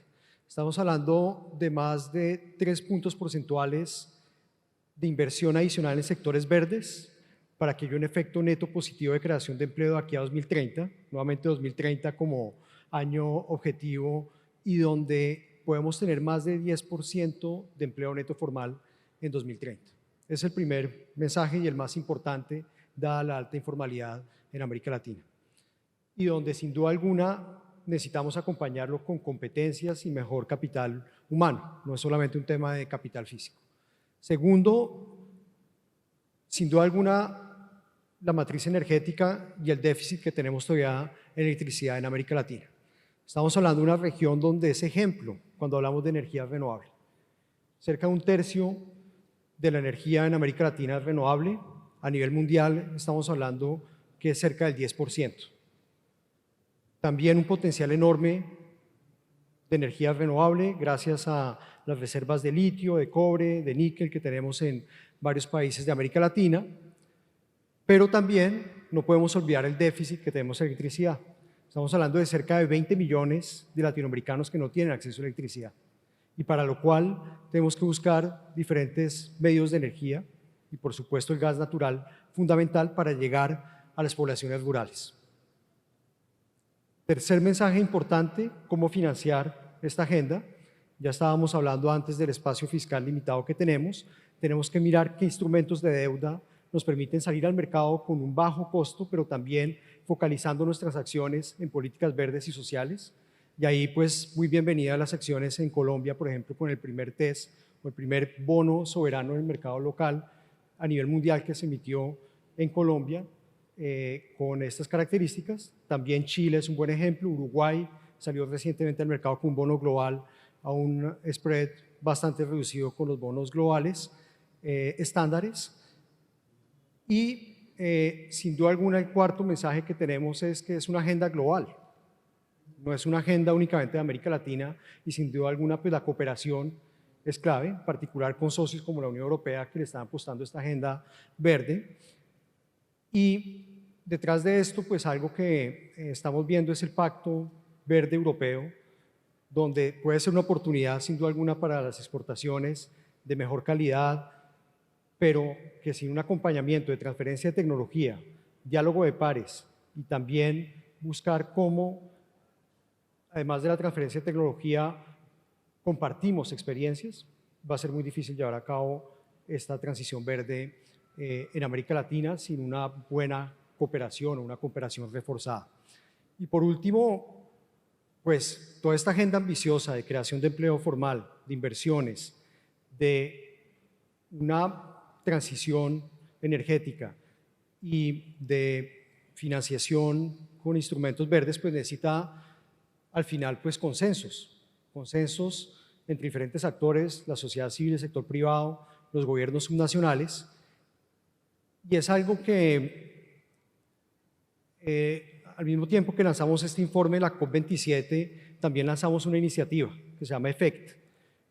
C: Estamos hablando de más de 3 puntos porcentuales de inversión adicional en sectores verdes para que haya un efecto neto positivo de creación de empleo de aquí a 2030, nuevamente 2030 como año objetivo, y donde podemos tener más de 10% de empleo neto formal en 2030. Es el primer mensaje y el más importante, dada la alta informalidad en América Latina. Y donde sin duda alguna necesitamos acompañarlo con competencias y mejor capital humano, no es solamente un tema de capital físico. Segundo, sin duda alguna, la matriz energética y el déficit que tenemos todavía en electricidad en América Latina. Estamos hablando de una región donde es ejemplo cuando hablamos de energía renovable. Cerca de 1/3 de la energía en América Latina es renovable. A nivel mundial estamos hablando que es cerca del 10%. También un potencial enorme de energía renovable gracias a las reservas de litio, de cobre, de níquel que tenemos en varios países de América Latina, pero también no podemos olvidar el déficit que tenemos en electricidad. Estamos hablando de cerca de 20 millones de latinoamericanos que no tienen acceso a electricidad, y para lo cual tenemos que buscar diferentes medios de energía y por supuesto el gas natural fundamental para llegar a las poblaciones rurales. Tercer mensaje importante, cómo financiar esta agenda. Ya estábamos hablando antes del espacio fiscal limitado que tenemos que mirar qué instrumentos de deuda nos permiten salir al mercado con un bajo costo, pero también focalizando nuestras acciones en políticas verdes y sociales. Y ahí pues muy bienvenidas las acciones en Colombia, por ejemplo, con el primer TES o el primer bono soberano en el mercado local a nivel mundial que se emitió en Colombia con estas características. También Chile es un buen ejemplo, Uruguay salió recientemente al mercado con un bono global a un spread bastante reducido con los bonos globales estándares. Y sin duda alguna el cuarto mensaje que tenemos es que es una agenda global, no es una agenda únicamente de América Latina, y sin duda alguna pues la cooperación es clave, en particular con socios como la Unión Europea que le están apostando a esta agenda verde. Y detrás de esto pues algo que estamos viendo es el Pacto Verde Europeo, donde puede ser una oportunidad sin duda alguna para las exportaciones de mejor calidad, pero que sin un acompañamiento de transferencia de tecnología, diálogo de pares y también buscar cómo, además de la transferencia de tecnología, compartimos experiencias, va a ser muy difícil llevar a cabo esta transición verde en América Latina sin una buena cooperación o una cooperación reforzada. Y por último, pues toda esta agenda ambiciosa de creación de empleo formal, de inversiones, de una transición energética y de financiación con instrumentos verdes, pues necesita al final pues consensos entre diferentes actores, la sociedad civil, el sector privado, los gobiernos subnacionales, y es algo que al mismo tiempo que lanzamos este informe, la COP27, también lanzamos una iniciativa que se llama EFECT,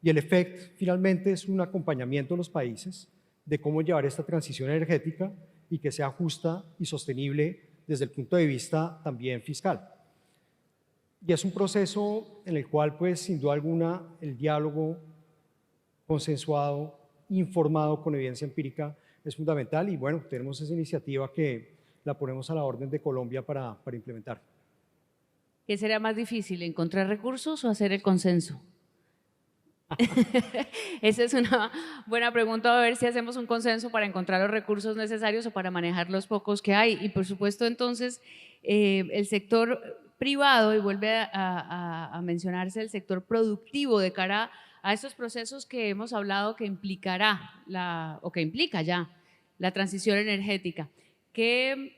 C: y el EFECT finalmente es un acompañamiento a los países de cómo llevar esta transición energética y que sea justa y sostenible desde el punto de vista también fiscal. Y es un proceso en el cual, pues, sin duda alguna, el diálogo consensuado, informado con evidencia empírica es fundamental y bueno, tenemos esa iniciativa que la ponemos a la orden de Colombia para implementar.
A: ¿Qué será más difícil, encontrar recursos o hacer el consenso? Esa es una buena pregunta, a ver si hacemos un consenso para encontrar los recursos necesarios o para manejar los pocos que hay. Y por supuesto, entonces, el sector privado, y vuelve a mencionarse el sector productivo de cara a estos procesos que hemos hablado que implicará o que implica ya la transición energética. ¿Qué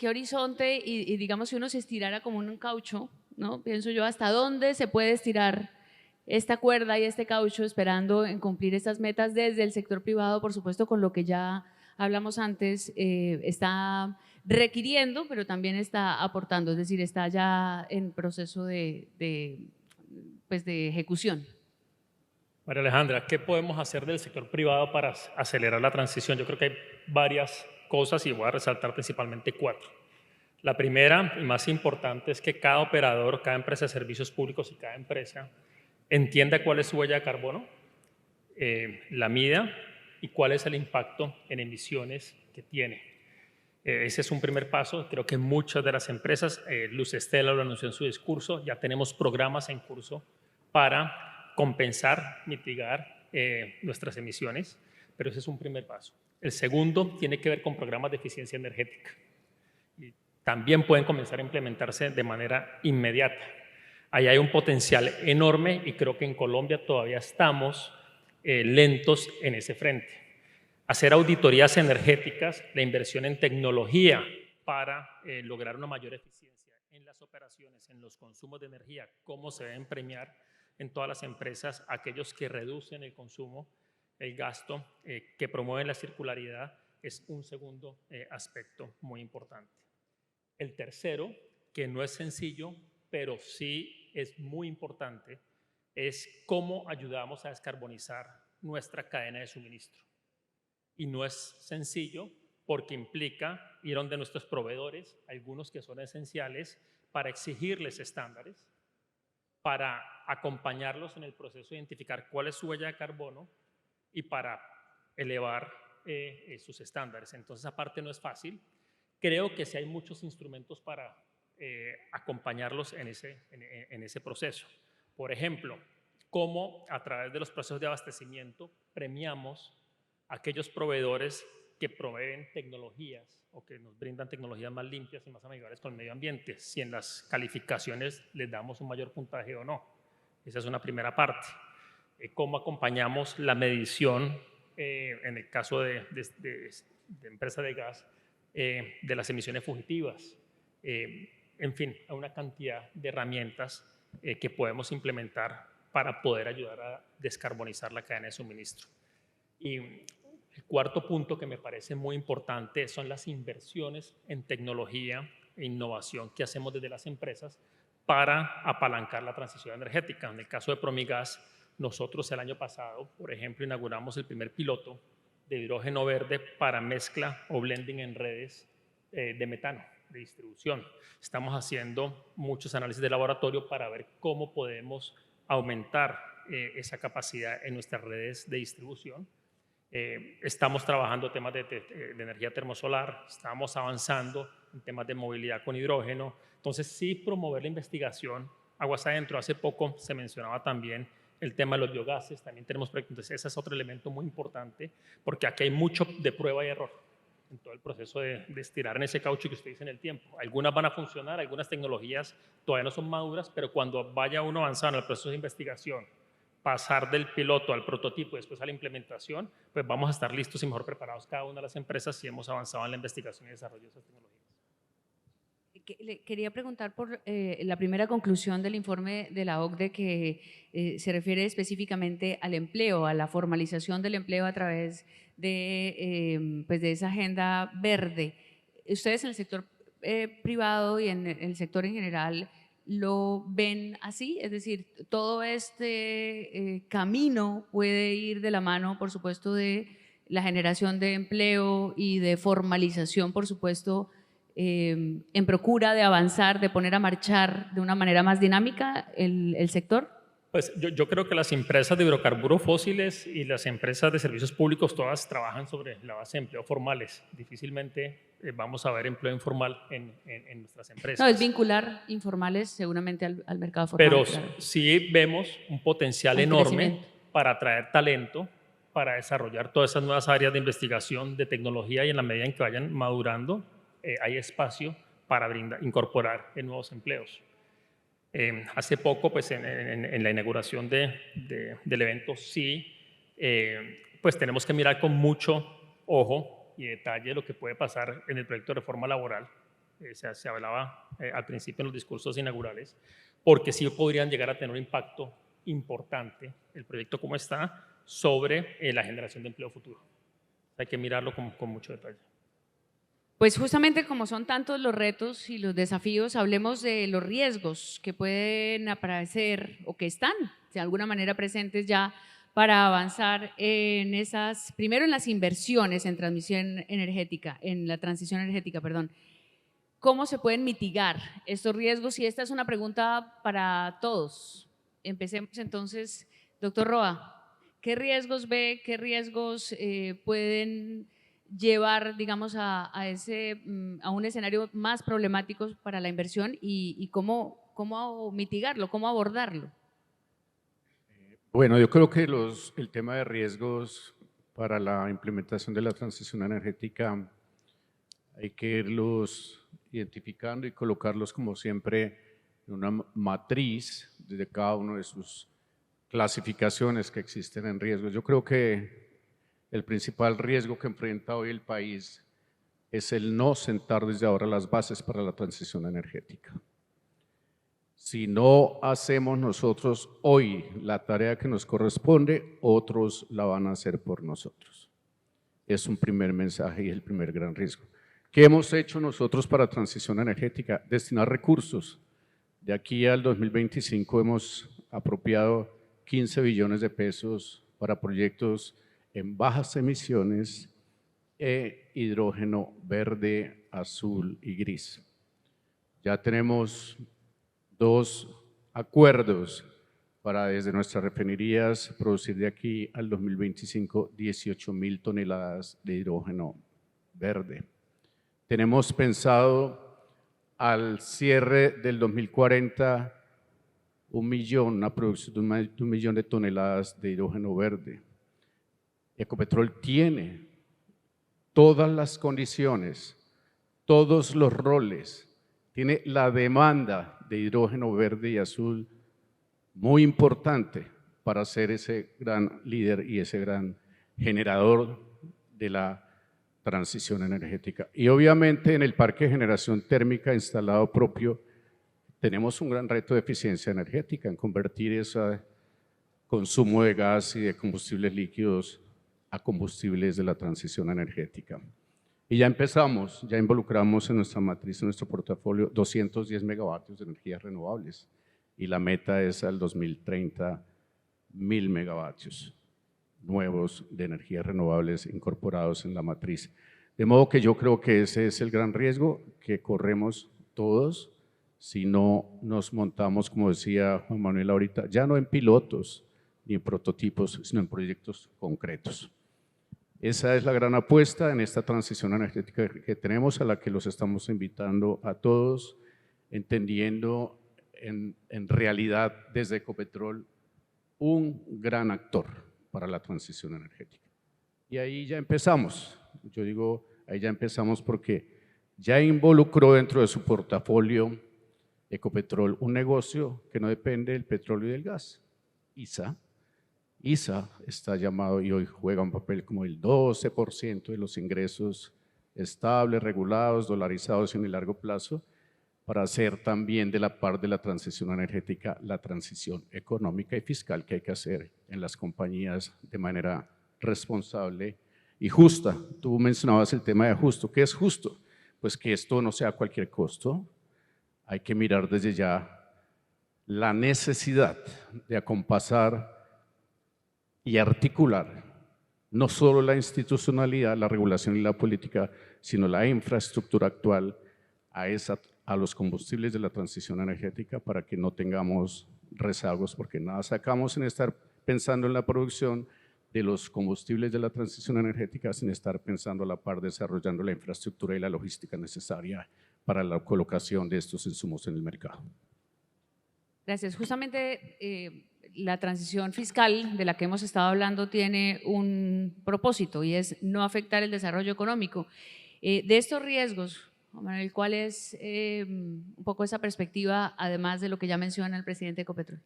A: horizonte y digamos si uno se estirara como un caucho, ¿no? Pienso yo, ¿hasta dónde se puede estirar esta cuerda y este caucho esperando en cumplir estas metas desde el sector privado, por supuesto con lo que ya hablamos antes, está requiriendo, pero también está aportando, es decir, está ya en proceso de ejecución?
E: María Alejandra, ¿qué podemos hacer del sector privado para acelerar la transición? Yo creo que hay varias cosas y voy a resaltar principalmente 4. La primera y más importante es que cada operador, cada empresa de servicios públicos y cada empresa entienda cuál es su huella de carbono, la mida y cuál es el impacto en emisiones que tiene. Ese es un primer paso. Creo que muchas de las empresas, Luz Estela lo anunció en su discurso, ya tenemos programas en curso para compensar, mitigar nuestras emisiones, pero ese es un primer paso. El segundo tiene que ver con programas de eficiencia energética. Y también pueden comenzar a implementarse de manera inmediata. Ahí hay un potencial enorme y creo que en Colombia todavía estamos lentos en ese frente. Hacer auditorías energéticas, la inversión en tecnología para lograr una mayor eficiencia en las operaciones, en los consumos de energía, cómo se deben premiar en todas las empresas aquellos que reducen el consumo, el gasto, que promueven la circularidad, es un segundo aspecto muy importante. El tercero, que no es sencillo, pero sí es muy importante, es cómo ayudamos a descarbonizar nuestra cadena de suministro. Y no es sencillo porque implica ir donde nuestros proveedores, algunos que son esenciales, para exigirles estándares, para acompañarlos en el proceso de identificar cuál es su huella de carbono y para elevar sus estándares. Entonces, aparte no es fácil. Creo que sí hay muchos instrumentos para acompañarlos en ese proceso. Por ejemplo, cómo a través de los procesos de abastecimiento premiamos a aquellos proveedores que proveen tecnologías o que nos brindan tecnologías más limpias y más amigables con el medio ambiente, si en las calificaciones les damos un mayor puntaje o no. Esa es una primera parte. Cómo acompañamos la medición, en el caso de empresas de gas, de las emisiones fugitivas. En fin, hay una cantidad de herramientas que podemos implementar para poder ayudar a descarbonizar la cadena de suministro. Y el cuarto punto que me parece muy importante son las inversiones en tecnología e innovación que hacemos desde las empresas para apalancar la transición energética. En el caso de Promigas, nosotros el año pasado, por ejemplo, inauguramos el primer piloto de hidrógeno verde para mezcla o blending en redes de metano, de distribución. Estamos haciendo muchos análisis de laboratorio para ver cómo podemos aumentar esa capacidad en nuestras redes de distribución. Estamos trabajando temas de energía termosolar, estamos avanzando en temas de movilidad con hidrógeno. Entonces, sí, promover la investigación aguas adentro. Hace poco se mencionaba también el tema de los biogases, también tenemos proyectos. Entonces, ese es otro elemento muy importante, porque aquí hay mucho de prueba y error en todo el proceso de estirar en ese caucho que usted dice en el tiempo. Algunas van a funcionar, algunas tecnologías todavía no son maduras, pero cuando vaya uno avanzando en el proceso de investigación, pasar del piloto al prototipo y después a la implementación, pues vamos a estar listos y mejor preparados cada una de las empresas si hemos avanzado en la investigación y desarrollo de esas tecnologías.
A: Le quería preguntar por la primera conclusión del informe de la OCDE que se refiere específicamente al empleo, a la formalización del empleo a través de esa agenda verde. ¿Ustedes en el sector privado y en el sector en general lo ven así? Es decir, todo este camino puede ir de la mano, por supuesto, de la generación de empleo y de formalización, por supuesto, en procura de avanzar, de poner a marchar de una manera más dinámica el sector?
E: Pues yo creo que las empresas de hidrocarburos fósiles y las empresas de servicios públicos todas trabajan sobre la base de empleos formales. Difícilmente vamos a ver empleo informal en nuestras empresas.
A: No, es vincular informales seguramente al mercado formal.
E: Pero
A: claro.
E: sí vemos un potencial
A: Al
E: enorme
A: crecimiento.
E: para atraer talento, para desarrollar todas esas nuevas áreas de investigación, de tecnología, y en la medida en que vayan madurando, hay espacio para incorporar nuevos empleos. Hace poco, pues en la inauguración del evento, sí, pues tenemos que mirar con mucho ojo y detalle lo que puede pasar en el proyecto de reforma laboral. Se hablaba al principio en los discursos inaugurales, porque sí podrían llegar a tener un impacto importante, el proyecto como está, sobre la generación de empleo futuro. Hay que mirarlo con mucho detalle.
A: Pues justamente como son tantos los retos y los desafíos, hablemos de los riesgos que pueden aparecer o que están de alguna manera presentes ya para avanzar en esas, primero en las inversiones en transmisión energética, en la transición energética, perdón. ¿Cómo se pueden mitigar estos riesgos? Y esta es una pregunta para todos. Empecemos entonces, doctor Roa, ¿qué riesgos ve, qué riesgos pueden llevar, digamos, a un escenario más problemático para la inversión y cómo mitigarlo, cómo abordarlo?
B: Bueno, yo creo que el tema de riesgos para la implementación de la transición energética hay que irlos identificando y colocarlos como siempre en una matriz de cada uno de sus clasificaciones que existen en riesgos. Yo creo que el principal riesgo que enfrenta hoy el país es el no sentar desde ahora las bases para la transición energética. Si no hacemos nosotros hoy la tarea que nos corresponde, otros la van a hacer por nosotros. Es un primer mensaje y el primer gran riesgo. ¿Qué hemos hecho nosotros para transición energética? Destinar recursos. De aquí al 2025 hemos apropiado 15 billones de pesos para proyectos en bajas emisiones e hidrógeno verde, azul y gris. Ya tenemos 2 acuerdos para desde nuestras refinerías producir de aquí al 2025 18.000 toneladas de hidrógeno verde. Tenemos pensado al cierre del 2040 una producción de 1 millón de toneladas de hidrógeno verde. Ecopetrol tiene todas las condiciones, todos los roles, tiene la demanda de hidrógeno verde y azul muy importante para ser ese gran líder y ese gran generador de la transición energética. Y obviamente en el parque de generación térmica instalado propio tenemos un gran reto de eficiencia energética en convertir ese consumo de gas y de combustibles líquidos a combustibles de la transición energética. Y ya empezamos, ya involucramos en nuestra matriz, en nuestro portafolio, 210 megavatios de energías renovables y la meta es al 2030 1.000 megavatios nuevos de energías renovables incorporados en la matriz. De modo que yo creo que ese es el gran riesgo que corremos todos si no nos montamos, como decía Juan Manuel ahorita, ya no en pilotos ni en prototipos, sino en proyectos concretos. Esa es la gran apuesta en esta transición energética que tenemos, a la que los estamos invitando a todos, entendiendo en realidad desde Ecopetrol un gran actor para la transición energética. Y ahí ya empezamos, yo digo, ahí ya empezamos porque ya involucró dentro de su portafolio Ecopetrol un negocio que no depende del petróleo y del gas, ISA. ISA está llamado y hoy juega un papel como el 12% de los ingresos estables, regulados, dolarizados en el largo plazo, para hacer también de la par de la transición energética la transición económica y fiscal que hay que hacer en las compañías de manera responsable y justa. Tú mencionabas el tema de justo. ¿Qué es justo? Pues que esto no sea a cualquier costo. Hay que mirar desde ya la necesidad de acompasar y articular no solo la institucionalidad, la regulación y la política, sino la infraestructura actual a los combustibles de la transición energética para que no tengamos rezagos, porque nada sacamos en estar pensando en la producción de los combustibles de la transición energética sin estar pensando a la par desarrollando la infraestructura y la logística necesaria para la colocación de estos insumos en el mercado.
A: Gracias. Justamente la transición fiscal de la que hemos estado hablando tiene un propósito y es no afectar el desarrollo económico. De estos riesgos, Juan Manuel, ¿cuál es un poco esa perspectiva, además de lo que ya menciona el presidente Ecopetrol?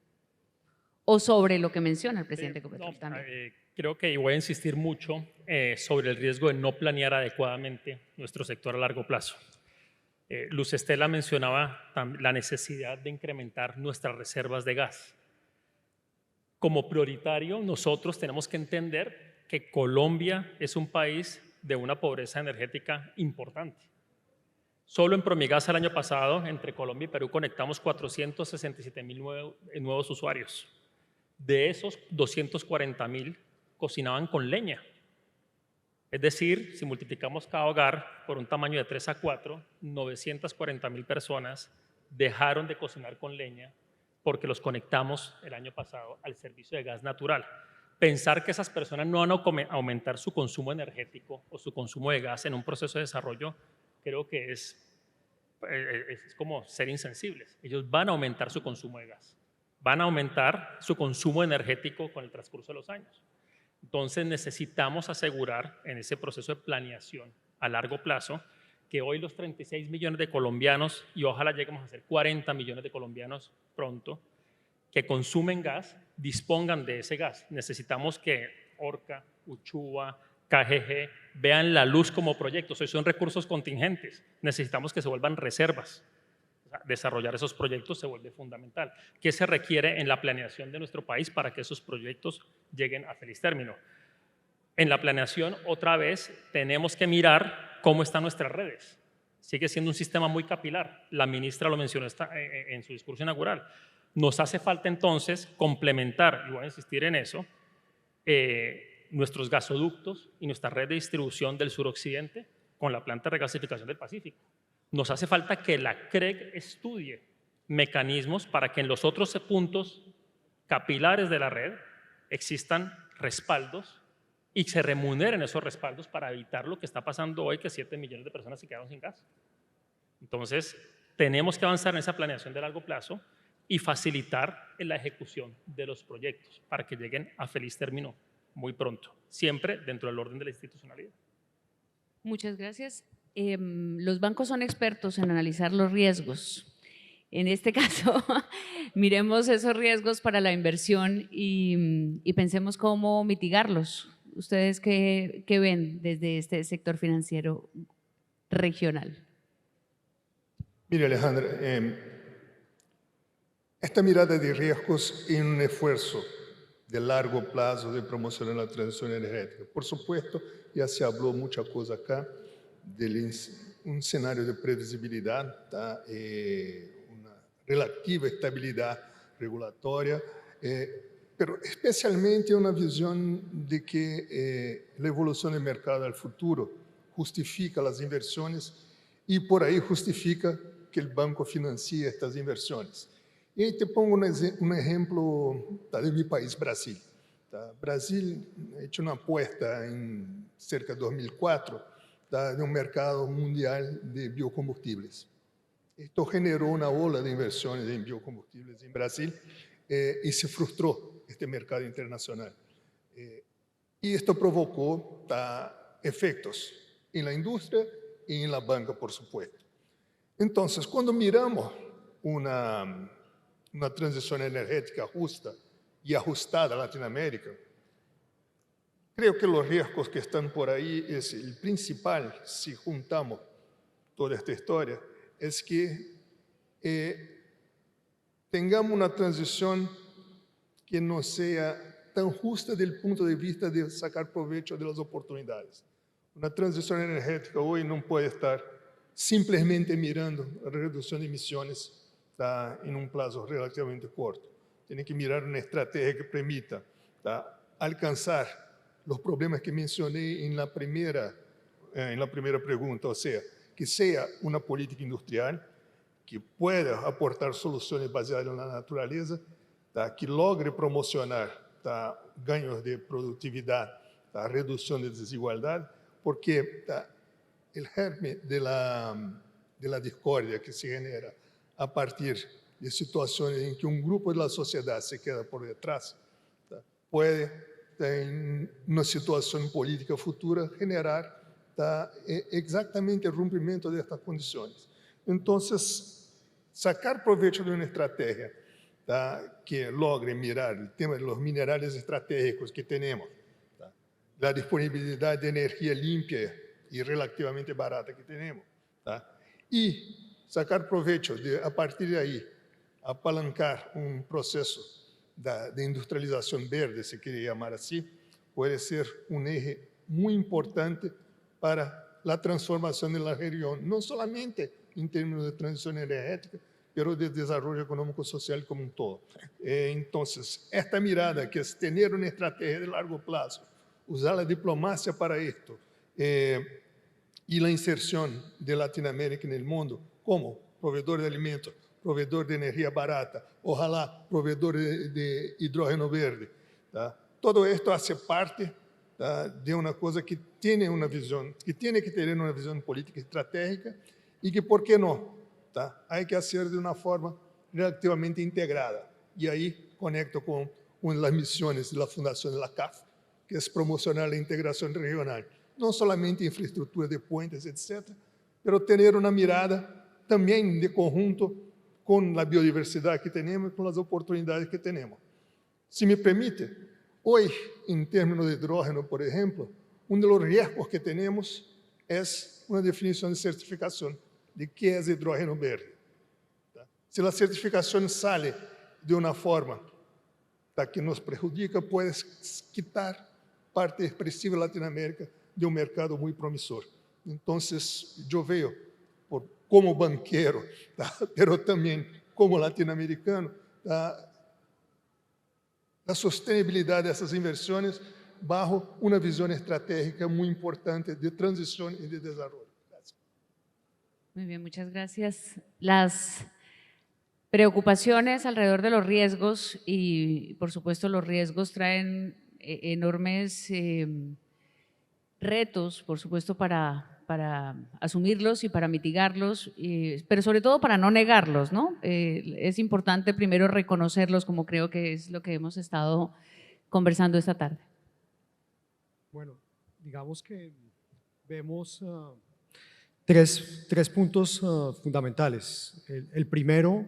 A: O sobre lo que menciona el presidente Ecopetrol también.
E: Creo que voy a insistir mucho sobre el riesgo de no planear adecuadamente nuestro sector a largo plazo. Luz Estela mencionaba la necesidad de incrementar nuestras reservas de gas. Como prioritario, nosotros tenemos que entender que Colombia es un país de una pobreza energética importante. Solo en Promigas el año pasado, entre Colombia y Perú, conectamos 467,000 nuevos usuarios. De esos, 240,000 cocinaban con leña. Es decir, si multiplicamos cada hogar por un tamaño de 3 a 4, 940,000 personas dejaron de cocinar con leña porque los conectamos el año pasado al servicio de gas natural. Pensar que esas personas no van a aumentar su consumo energético o su consumo de gas en un proceso de desarrollo, creo que es como ser insensibles. Ellos van a aumentar su consumo de gas, van a aumentar su consumo energético con el transcurso de los años. Entonces necesitamos asegurar en ese proceso de planeación a largo plazo que hoy los 36 millones de colombianos, y ojalá lleguemos a ser 40 millones de colombianos pronto, que consumen gas, dispongan de ese gas. Necesitamos que Orca, Uchuva, KGG vean la luz como proyectos. Hoy son recursos contingentes. Necesitamos que se vuelvan reservas. O sea, desarrollar esos proyectos se vuelve fundamental. ¿Qué se requiere en la planeación de nuestro país para que esos proyectos lleguen a feliz término? En la planeación, otra vez, tenemos que mirar cómo están nuestras redes. Sigue siendo un sistema muy capilar. La ministra lo mencionó en su discurso inaugural. Nos hace falta entonces complementar, y voy a insistir en eso, nuestros gasoductos y nuestra red de distribución del suroccidente con la planta de regasificación del Pacífico. Nos hace falta que la CREG estudie mecanismos para que en los otros puntos capilares de la red existan respaldos y se remuneren esos respaldos para evitar lo que está pasando hoy, que 7 millones de personas se quedaron sin gas. Entonces, tenemos que avanzar en esa planeación de largo plazo y facilitar en la ejecución de los proyectos para que lleguen a feliz término muy pronto, siempre dentro del orden de la institucionalidad.
A: Muchas gracias. Los bancos son expertos en analizar los riesgos. En este caso, miremos esos riesgos para la inversión y pensemos cómo mitigarlos. ¿Ustedes qué ven desde este sector financiero regional?
D: Mire, Alejandra, esta mirada de riesgos en un esfuerzo de largo plazo de promocionar la transición energética. Por supuesto, ya se habló mucha cosa acá de un escenario de previsibilidad, una relativa estabilidad regulatoria, pero especialmente una visión de que la evolución del mercado al futuro justifica las inversiones y por ahí justifica que el banco financie estas inversiones. Y ahí te pongo un ejemplo de mi país, Brasil. Brasil ha hecho una apuesta en cerca de 2004 de un mercado mundial de biocombustibles. Esto generó una ola de inversiones en biocombustibles en Brasil y se frustró este mercado internacional. Y esto provocó efectos en la industria y en la banca, por supuesto. Entonces, cuando miramos una transición energética justa y ajustada a Latinoamérica, creo que los riesgos que están por ahí es el principal, si juntamos toda esta historia, es que tengamos una transición que no sea tan justa desde el punto de vista de sacar provecho de las oportunidades. Una transición energética hoy no puede estar simplesmente mirando la reducción de emisiones en un plazo relativamente corto. Tiene que mirar una estrategia que permita alcanzar los problemas que mencioné en la primera pregunta, o sea, que sea una política industrial que pueda aportar soluções baseadas na natureza, tá? Que logre promocionar, tá? Ganhos de produtividade, tá? Redução de desigualdade, porque tá? O germe de la discórdia que se genera a partir de situações em que um grupo da sociedade se queda por detrás, tá? Pode, em uma situação política futura, generar, tá? Exatamente o rompimento destas condições. Então, sacar proveito de uma estratégia, tá? Que logre mirar o tema dos minerais estratégicos que temos, tá? A disponibilidade de energia limpa e relativamente barata que temos, tá? E sacar proveito de, a partir de aí, apalancar um processo de industrialização verde, se quiser chamar assim, pode ser um eje muito importante para a transformação da região, não somente em termos de transição energética, mas de desenvolvimento econômico-social como um todo. Então, esta mirada, que é ter uma estratégia de largo prazo, usar a diplomacia para isto, e a inserção de Latinoamérica no mundo como provedor de alimentos, provedor de energia barata, ojalá provedor de hidrógeno verde. Tá? Todo esto faz parte, tá? De uma coisa que tem uma visão, que tem que ter uma visão política estratégica e que, por que não? Tá? Há que fazer de uma forma relativamente integrada. E aí conecto com uma das missões da Fundação da CAF, que é promocionar a integração regional. Não somente infraestrutura de puentes, etc., mas ter uma mirada também de conjunto com a biodiversidade que temos e com as oportunidades que temos. Se me permite, hoje, em termos de hidrógeno, por exemplo, dos riscos que temos é uma definição de certificação de que é hidrógeno verde. Se a certificação sai de uma forma que nos prejudica, pode quitar parte expressiva da Latinoamérica de um mercado muito promissor. Então, eu vejo, como banqueiro, tá? Mas também como latino-americano, tá? A sustentabilidade dessas inversões bajo uma visão estratégica muito importante de transição e de desenvolvimento.
A: Muy bien, muchas gracias. Las preocupaciones alrededor de los riesgos y, por supuesto, los riesgos traen enormes retos, por supuesto, para asumirlos y para mitigarlos, pero sobre todo para no negarlos, ¿no? Es importante primero reconocerlos, como creo que es lo que hemos estado conversando esta tarde.
C: Bueno, digamos que vemos tres puntos fundamentales. El primero,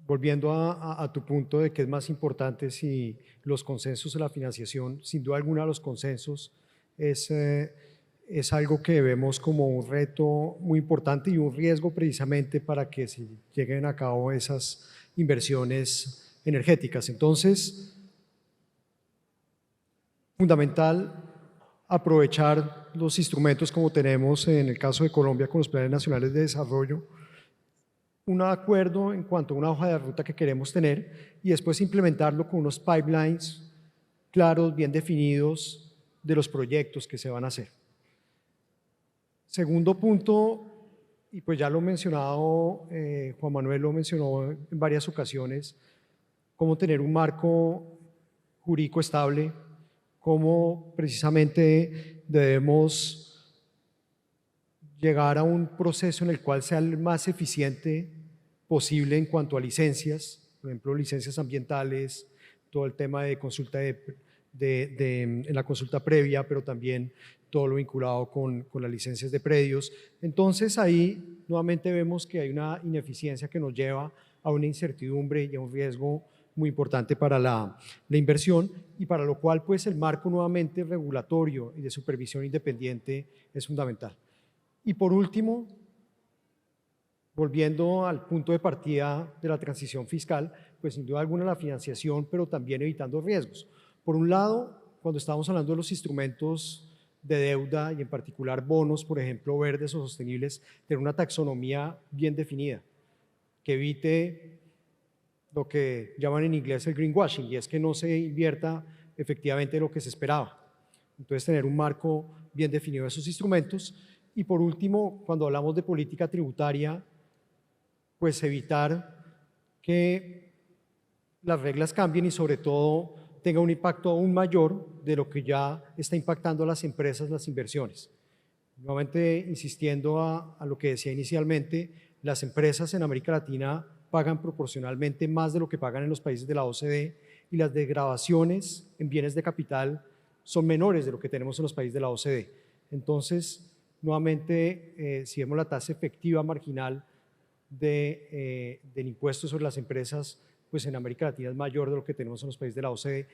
C: volviendo a tu punto de que es más importante si los consensos de la financiación, sin duda alguna los consensos es algo que vemos como un reto muy importante y un riesgo precisamente para que se lleguen a cabo esas inversiones energéticas. Entonces, fundamental aprovechar los instrumentos como tenemos en el caso de Colombia con los planes nacionales de desarrollo, un acuerdo en cuanto a una hoja de ruta que queremos tener y después implementarlo con unos pipelines claros, bien definidos de los proyectos que se van a hacer. Segundo punto, y pues ya lo he mencionado, Juan Manuel lo mencionó en varias ocasiones, cómo tener un marco jurídico estable, cómo precisamente debemos llegar a un proceso en el cual sea el más eficiente posible en cuanto a licencias, por ejemplo, licencias ambientales, todo el tema de consulta en la consulta previa, pero también todo lo vinculado con las licencias de predios. Entonces ahí nuevamente vemos que hay una ineficiencia que nos lleva a una incertidumbre y a un riesgo muy importante para la inversión y para lo cual pues el marco nuevamente regulatorio y de supervisión independiente es fundamental. Y por último, volviendo al punto de partida de la transición fiscal, pues sin duda alguna la financiación, pero también evitando riesgos. Por un lado, cuando estamos hablando de los instrumentos de deuda y en particular bonos, por ejemplo, verdes o sostenibles, tener una taxonomía bien definida, que evite lo que llaman en inglés el greenwashing, y es que no se invierta efectivamente lo que se esperaba. Entonces, tener un marco bien definido de esos instrumentos. Y por último, cuando hablamos de política tributaria, pues evitar que las reglas cambien y sobre todo tenga un impacto aún mayor de lo que ya está impactando a las empresas, las inversiones. Nuevamente, insistiendo a lo que decía inicialmente, las empresas en América Latina pagan proporcionalmente más de lo que pagan en los países de la OCDE y las desgravaciones en bienes de capital son menores de lo que tenemos en los países de la OCDE. Entonces, nuevamente, si vemos la tasa efectiva marginal del impuesto sobre las empresas, pues en América Latina es mayor de lo que tenemos en los países de la OCDE,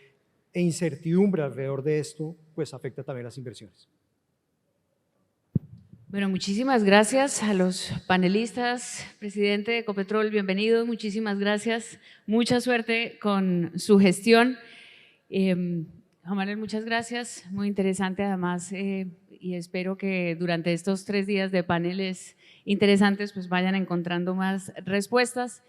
C: e incertidumbre alrededor de esto, pues afecta también las inversiones.
A: Bueno, muchísimas gracias a los panelistas. Presidente de Ecopetrol, bienvenido, muchísimas gracias. Mucha suerte con su gestión. Juan Manuel, muchas gracias, muy interesante además, y espero que durante estos 3 días de paneles interesantes pues vayan encontrando más respuestas.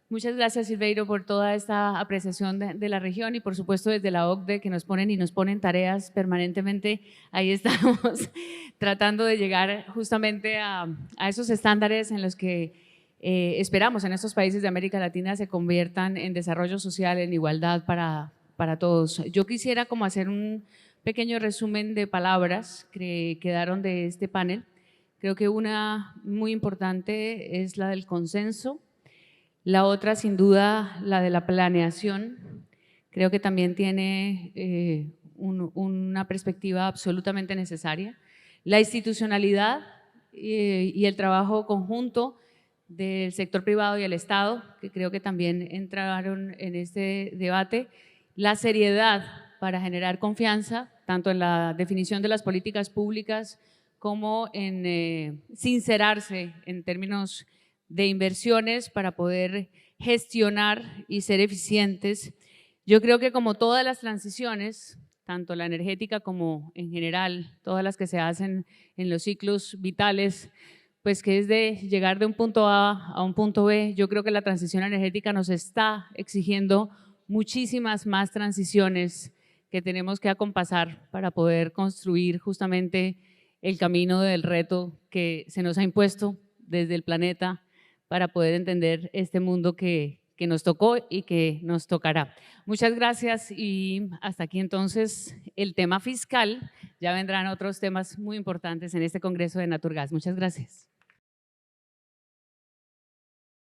A: Muchas gracias, Silverio, por toda esta apreciación de la región y por supuesto desde la OCDE que nos ponen tareas permanentemente. Ahí estamos tratando de llegar justamente a esos estándares en los que esperamos en estos países de América Latina se conviertan en desarrollo social, en igualdad para todos. Yo quisiera como hacer un pequeño resumen de palabras que quedaron de este panel. Creo que una muy importante es la del consenso. La otra, sin duda, la de la planeación. Creo que también tiene una perspectiva absolutamente necesaria. La institucionalidad y el trabajo conjunto del sector privado y el Estado, que creo que también entraron en este debate. La seriedad para generar confianza, tanto en la definición de las políticas públicas como en sincerarse en términos de inversiones para poder gestionar y ser eficientes. Yo creo que como todas las transiciones, tanto la energética como en general, todas las que se hacen en los ciclos vitales, pues que es de llegar de un punto A a un punto B, yo creo que la transición energética nos está exigiendo muchísimas más transiciones que tenemos que acompasar para poder construir justamente el camino del reto que se nos ha impuesto desde el planeta para poder entender este mundo que nos tocó y que nos tocará. Muchas gracias y hasta aquí entonces el tema fiscal. Ya vendrán otros temas muy importantes en este Congreso de Naturgas. Muchas gracias.